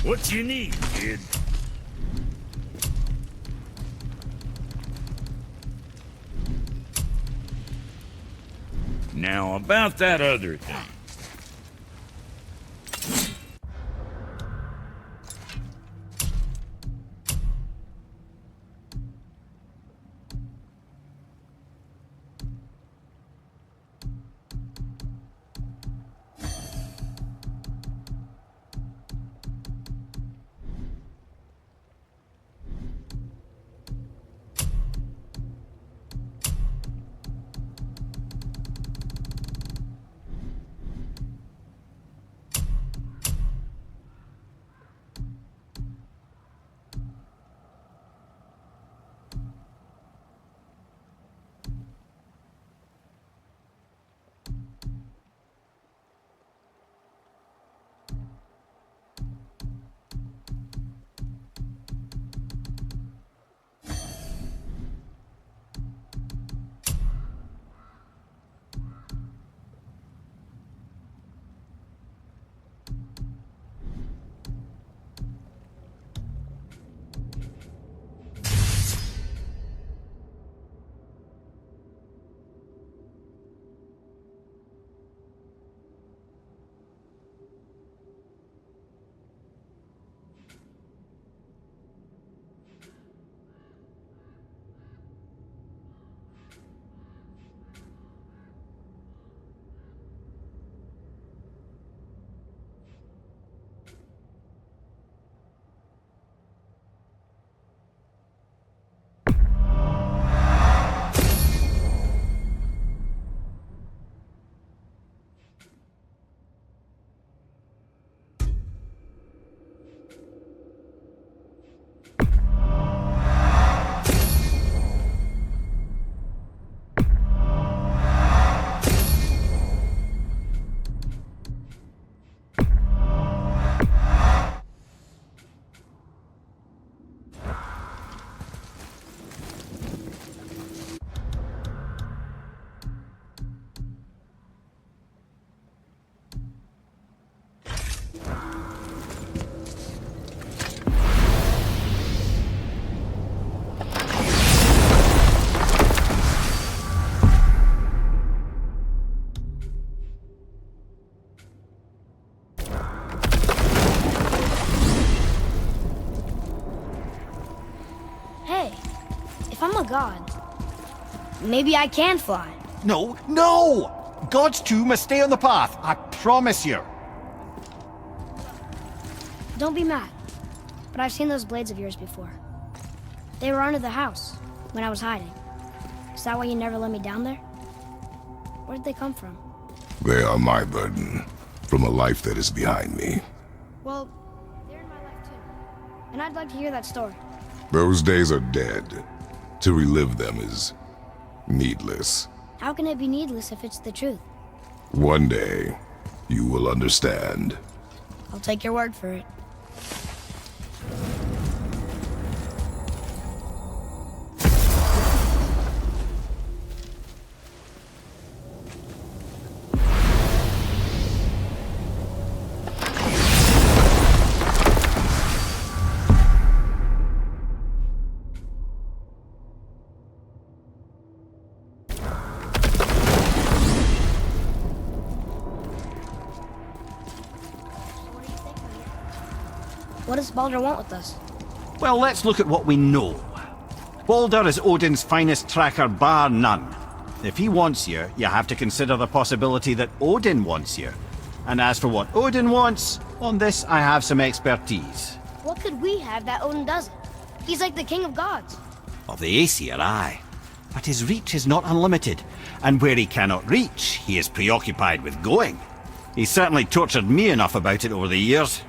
What you need, kid? Now, about that other thing. I'm a god, maybe I can fly. No, no! Gods too must stay on the path, I promise you. Don't be mad, but I've seen those blades of yours before. They were under the house when I was hiding. Is that why you never let me down there? Where did they come from? They are my burden, from a life that is behind me. Well, they're in my life too. And I'd like to hear that story. Those days are dead. To relive them is needless. How can it be needless if it's the truth? One day, you will understand. I'll take your word for it. What does Baldur want with us? Well, let's look at what we know. Baldur is Odin's finest tracker bar none. If he wants you, you have to consider the possibility that Odin wants you. And as for what Odin wants, on this I have some expertise. What could we have that Odin doesn't? He's like the king of gods. Of the Aesir, aye. But his reach is not unlimited, and where he cannot reach, he is preoccupied with going. He's certainly tortured me enough about it over the years.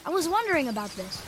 I was wondering about this.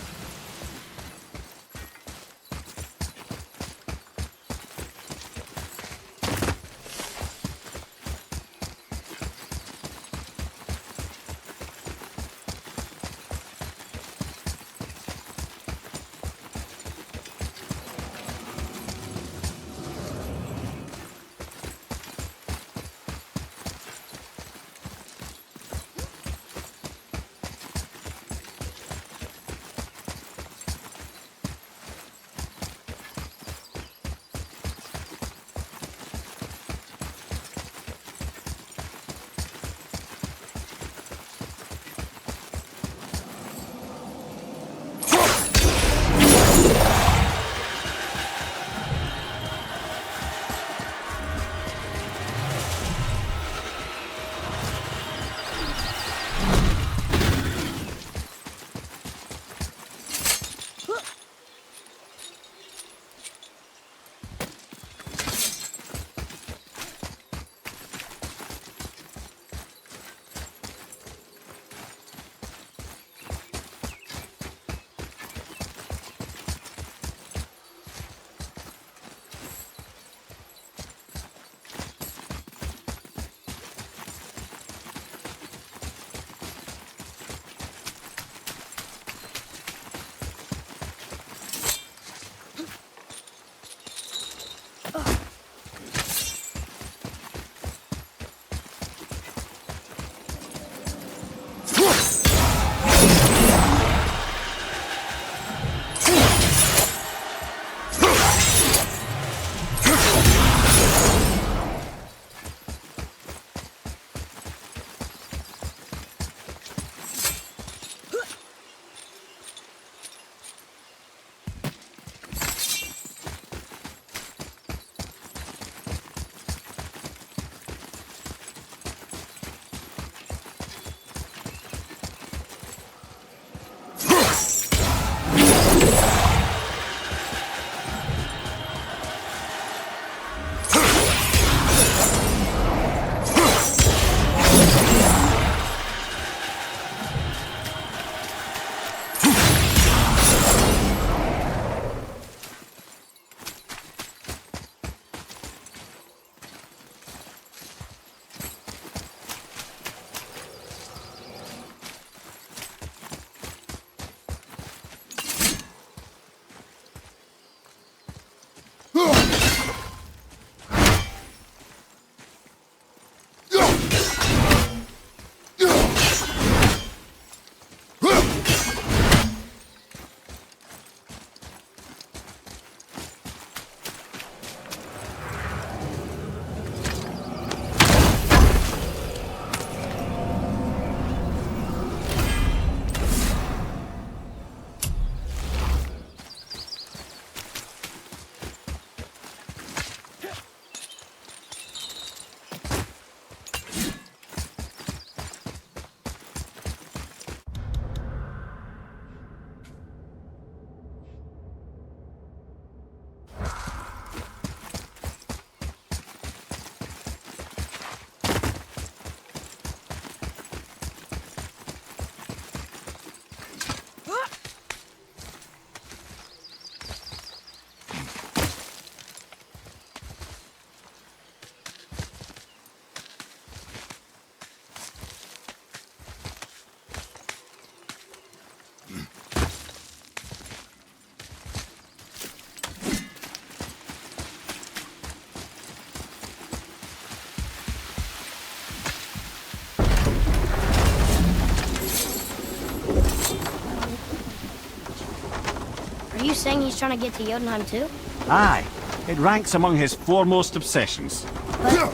Are you saying he's trying to get to Jotunheim too? Aye, it ranks among his foremost obsessions. But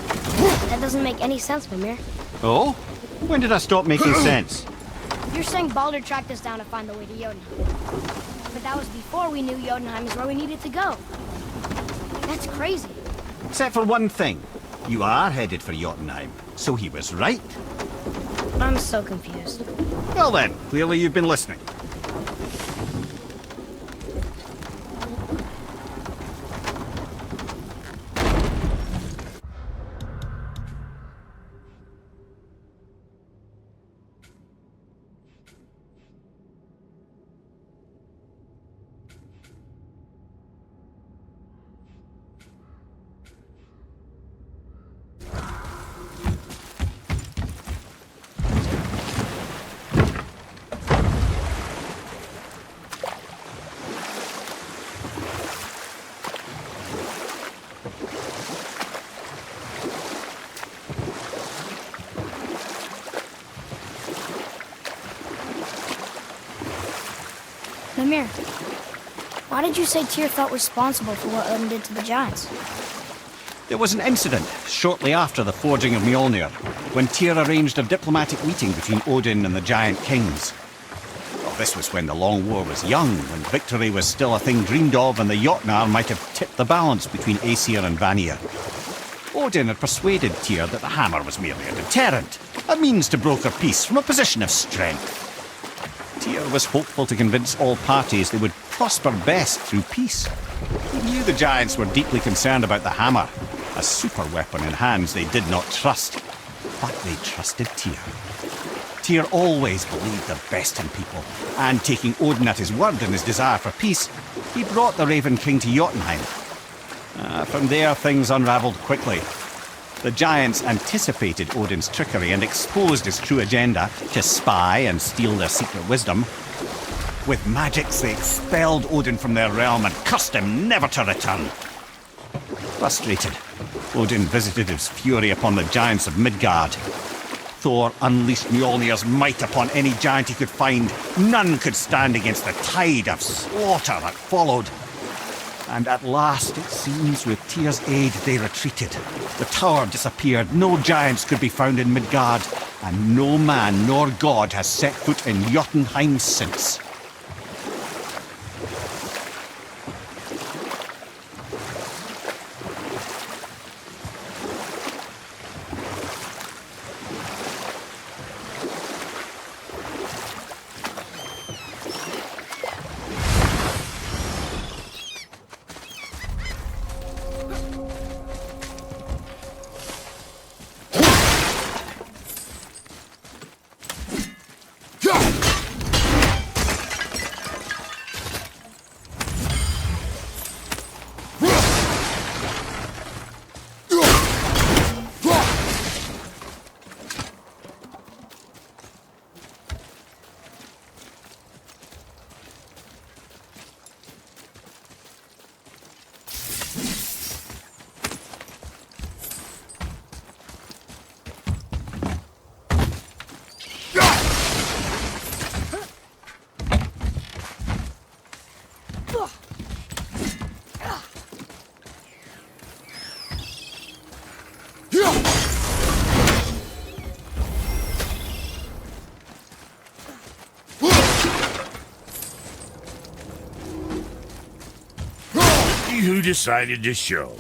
that doesn't make any sense, Mimir. Oh? When did I stop making sense? You're saying Baldur tracked us down to find the way to Jotunheim. But that was before we knew Jotunheim is where we needed to go. That's crazy. Except for one thing. You are headed for Jotunheim, so he was right. I'm so confused. Well then, clearly you've been listening. Mimir, why did you say Tyr felt responsible for what Odin did to the giants? There was an incident shortly after the forging of Mjolnir, when Tyr arranged a diplomatic meeting between Odin and the giant kings. Well, this was when the Long War was young, when victory was still a thing dreamed of, and the Jotnar might have tipped the balance between Aesir and Vanir. Odin had persuaded Tyr that the hammer was merely a deterrent, a means to broker peace from a position of strength. Tyr was hopeful to convince all parties they would prosper best through peace. He knew the giants were deeply concerned about the hammer, a super weapon in hands they did not trust. But they trusted Tyr. Tyr always believed the best in people, and taking Odin at his word in his desire for peace, he brought the Raven King to Jotunheim. From there, things unravelled quickly. The giants anticipated Odin's trickery and exposed his true agenda to spy and steal their secret wisdom. With magics, they expelled Odin from their realm and cursed him never to return. Frustrated, Odin visited his fury upon the giants of Midgard. Thor unleashed Mjolnir's might upon any giant he could find. None could stand against the tide of slaughter that followed. And at last, it seems, with Tyr's aid, they retreated. The tower disappeared, no giants could be found in Midgard, and no man nor god has set foot in Jotunheim since. Who decided to show?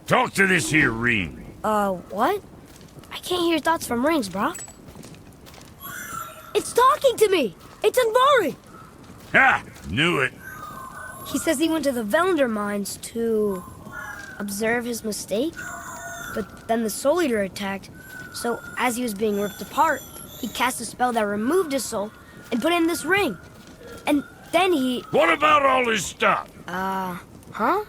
Talk to this here ring. What? I can't hear thoughts from rings, bro. It's talking to me! It's Andvari! Ha! Knew it. He says he went to the Velander mines to observe his mistake, but then the Soul Eater attacked, so as he was being ripped apart, he cast a spell that removed his soul and put it in this ring. And then he... What about all his stuff? Huh?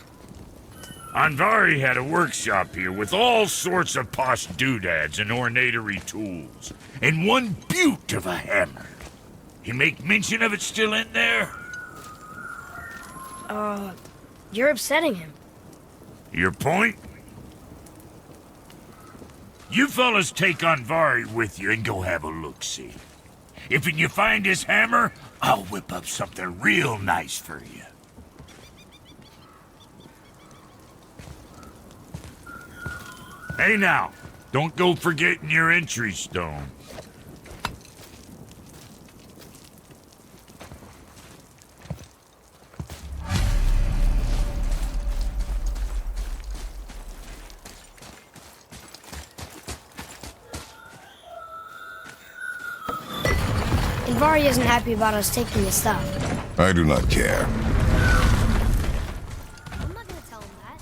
Andvari had a workshop here with all sorts of posh doodads and ornatory tools, and one beaut of a hammer. You make mention of it still in there? You're upsetting him. Your point? You fellas take Andvari with you and go have a look-see. If you find his hammer, I'll whip up something real nice for you. Hey now, don't go forgetting your entry stone. Invari isn't happy about us taking his stuff. I do not care. I'm not gonna tell him that.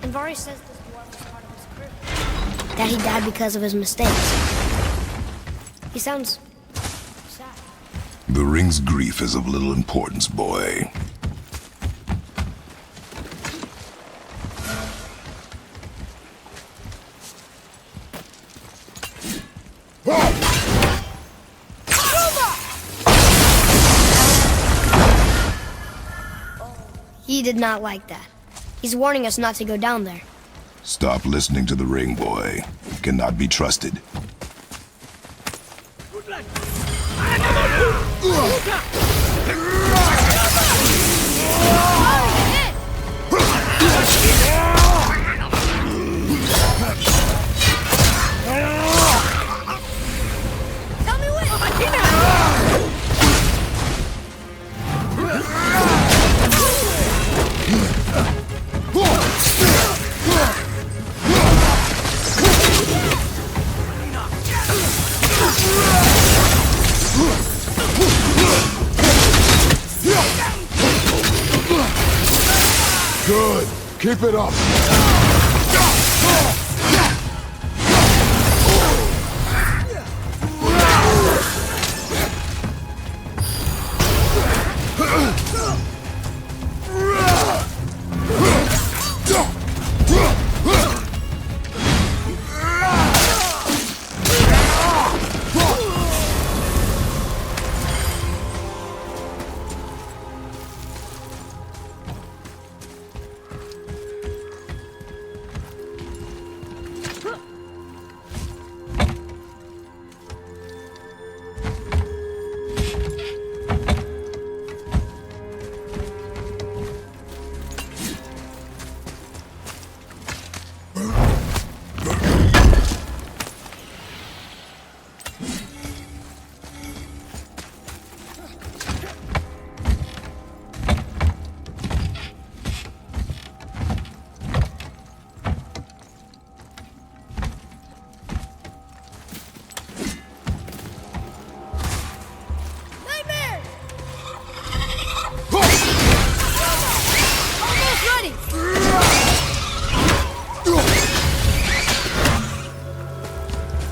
Invari says this dwarf was part of his crew. That he died because of his mistakes. He sounds sad. The ring's grief is of little importance, boy. He did not like that. He's warning us not to go down there. Stop listening to the ring, boy. It cannot be trusted. Tell me when! Good. Keep it up.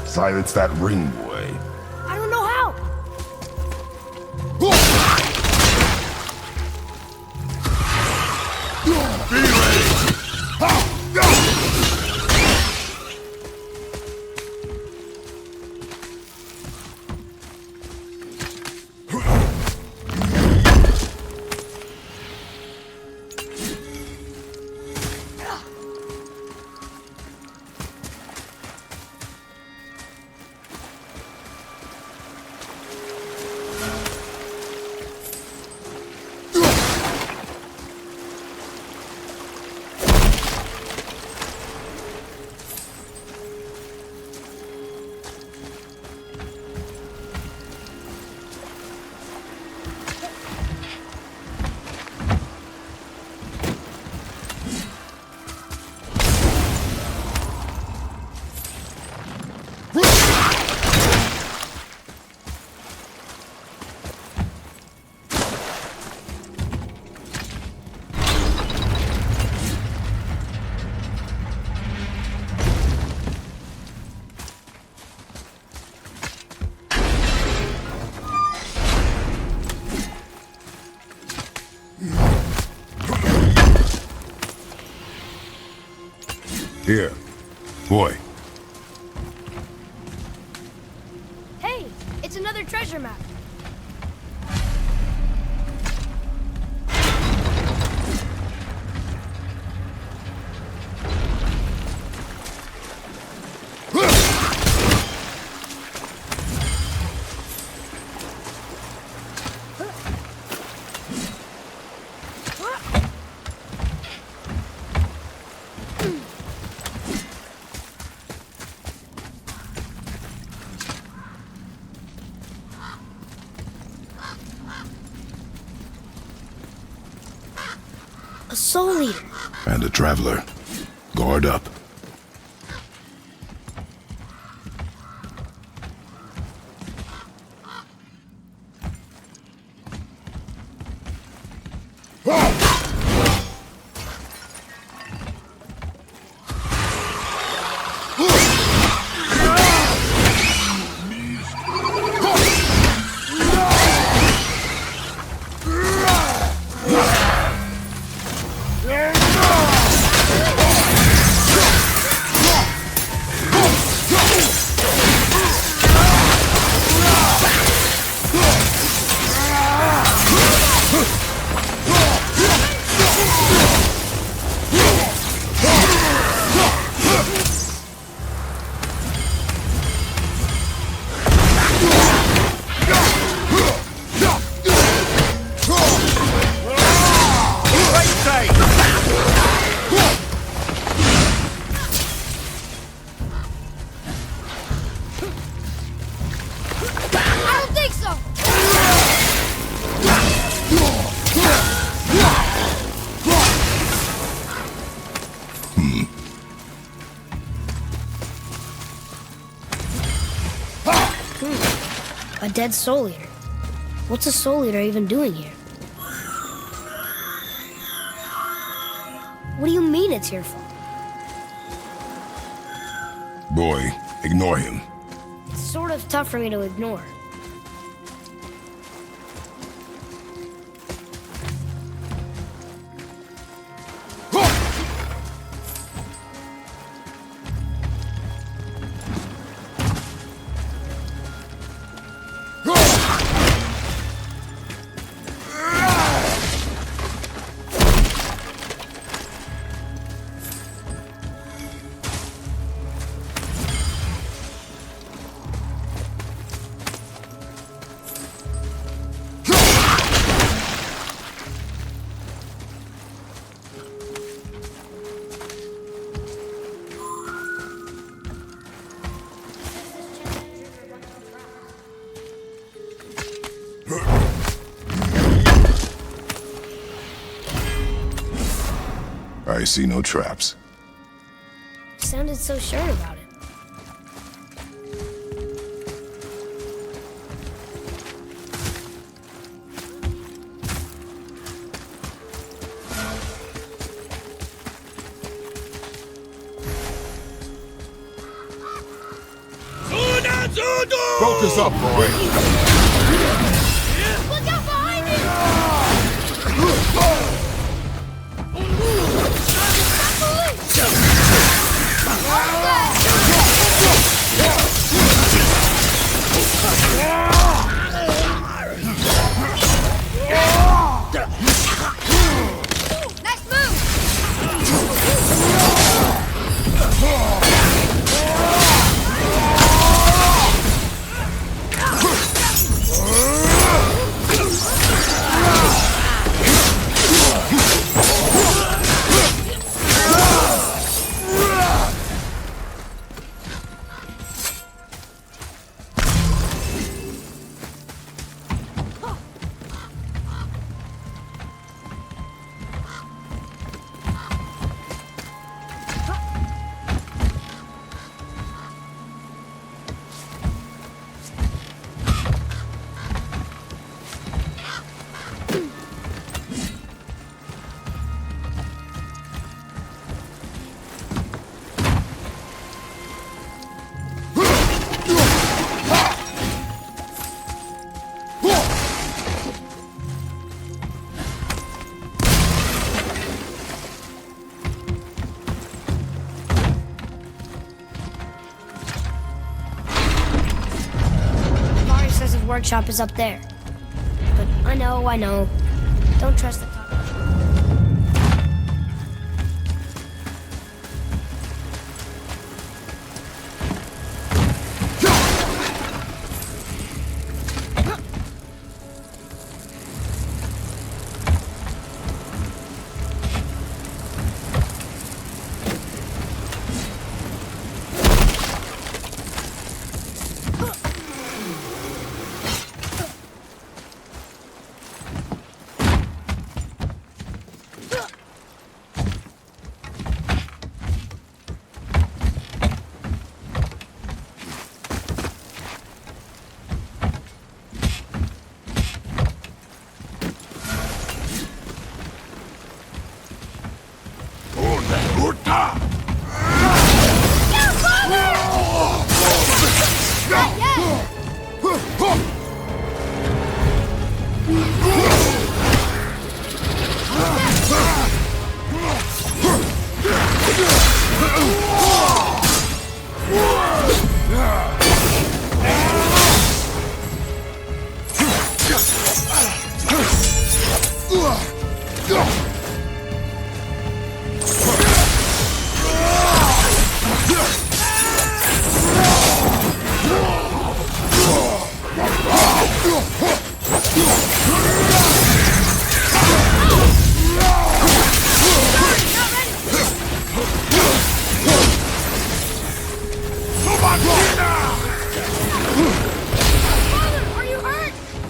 Silence that ring, boy. I don't know how. Be ready! Here, boy. Hey, it's another treasure map. A soul eater. And a traveler. Guard up. I don't think so. A dead soul eater. What's a soul eater even doing here? What do you mean it's your fault? Boy, ignore him. It's sort of tough for me to ignore. I see no traps. You sounded so sure about it. Focus up, boy. Look out behind you! Nice move! Mari says his workshop is up there. But I know. Don't trust the talk.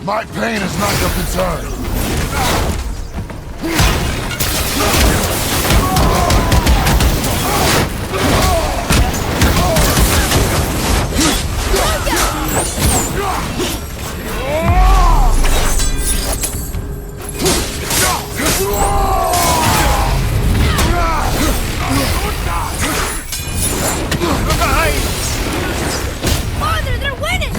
My pain is not your concern. Father, they're winning!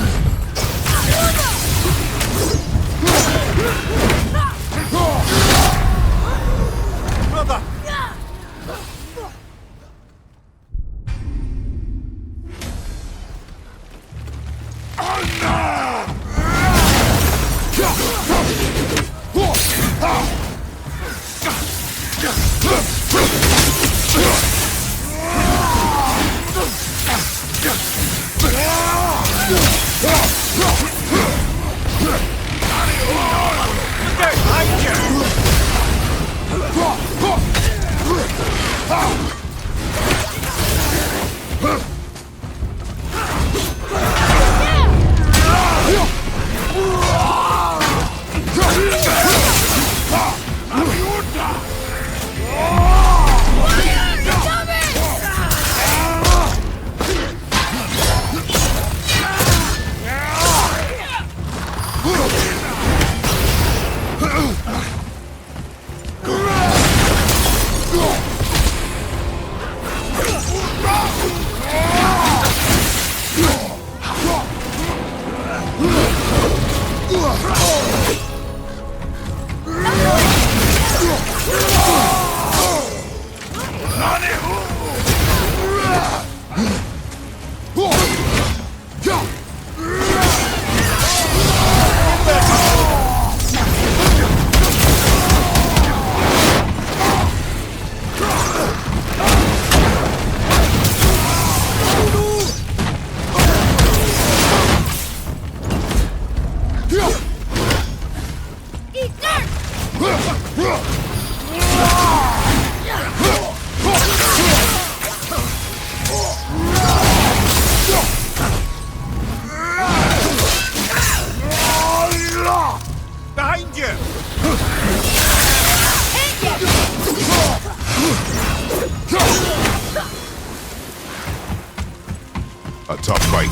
A tough fight.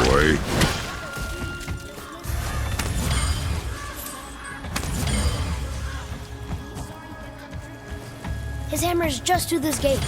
Boy. His hammer is just through this gate.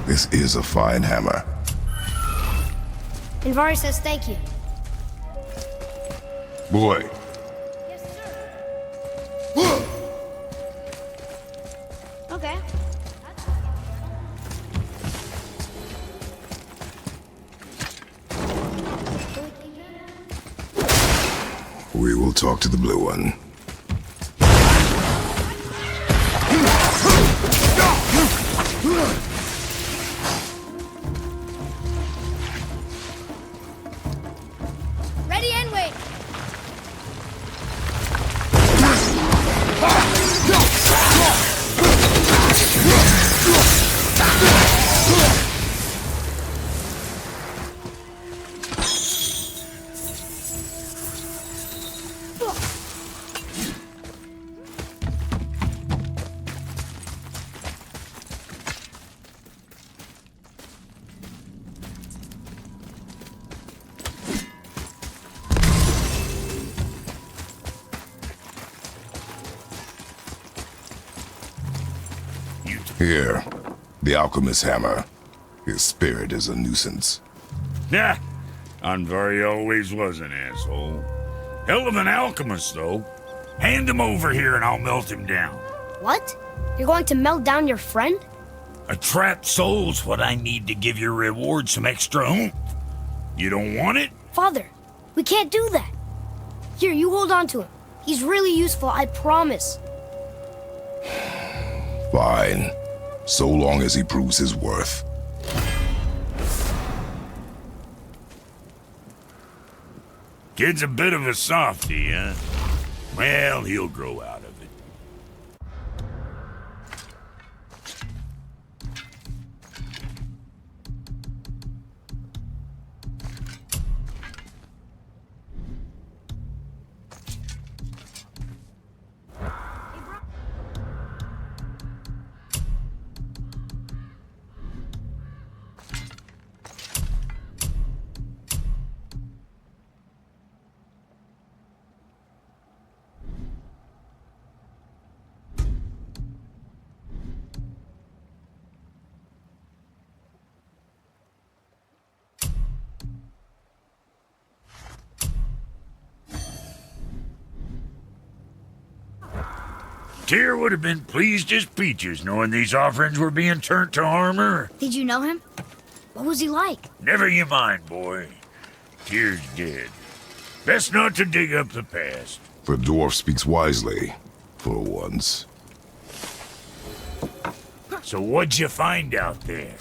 This is a fine hammer. Invari says thank you. Boy. Yes, sir. Okay. We will talk to the blue one. Ready and wait. Here, the alchemist's hammer. His spirit is a nuisance. Yeah, Anvari always was an asshole. Hell of an alchemist, though. Hand him over here and I'll melt him down. What? You're going to melt down your friend? A trapped soul's what I need to give your reward some extra oomph. You don't want it? Father, we can't do that. Here, you hold on to him. He's really useful, I promise. Fine. So long as he proves his worth. Kid's a bit of a softie, huh? Well, he'll grow out of it. Tyr would have been pleased as peaches knowing these offerings were being turned to armor. Did you know him? What was he like? Never you mind, boy. Tyr's dead. Best not to dig up the past. The dwarf speaks wisely, for once. So what'd you find out there?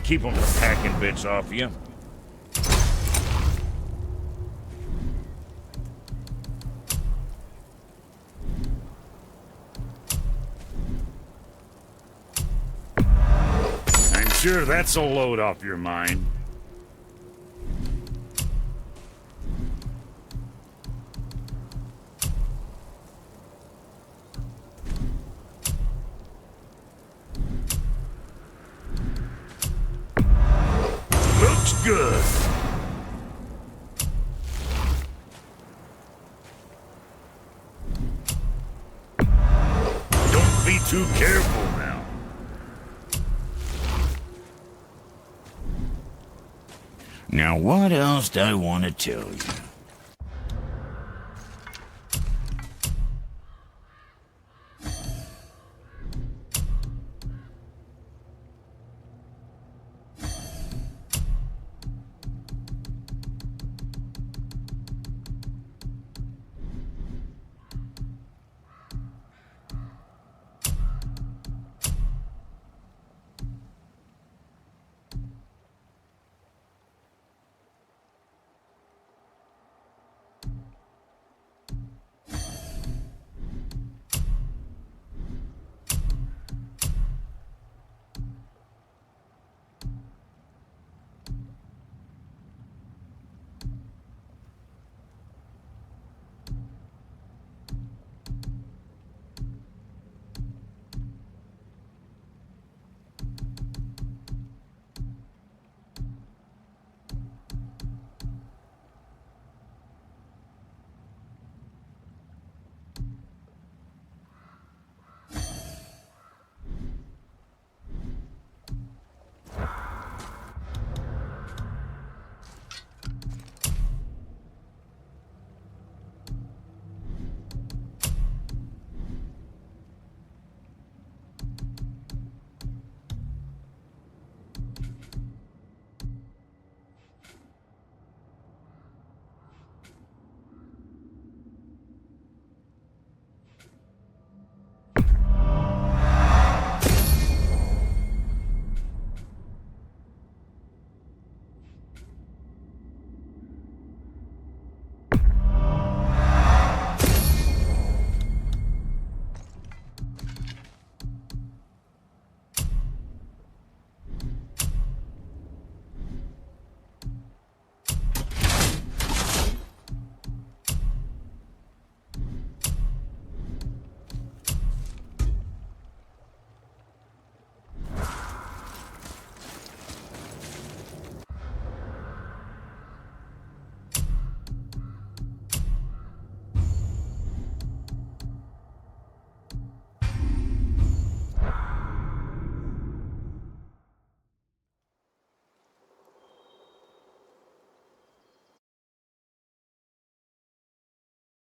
keep them from hacking bits off you. I'm sure that's a load off your mind. Looks good. Don't be too careful now. Now, what else do I want to tell you?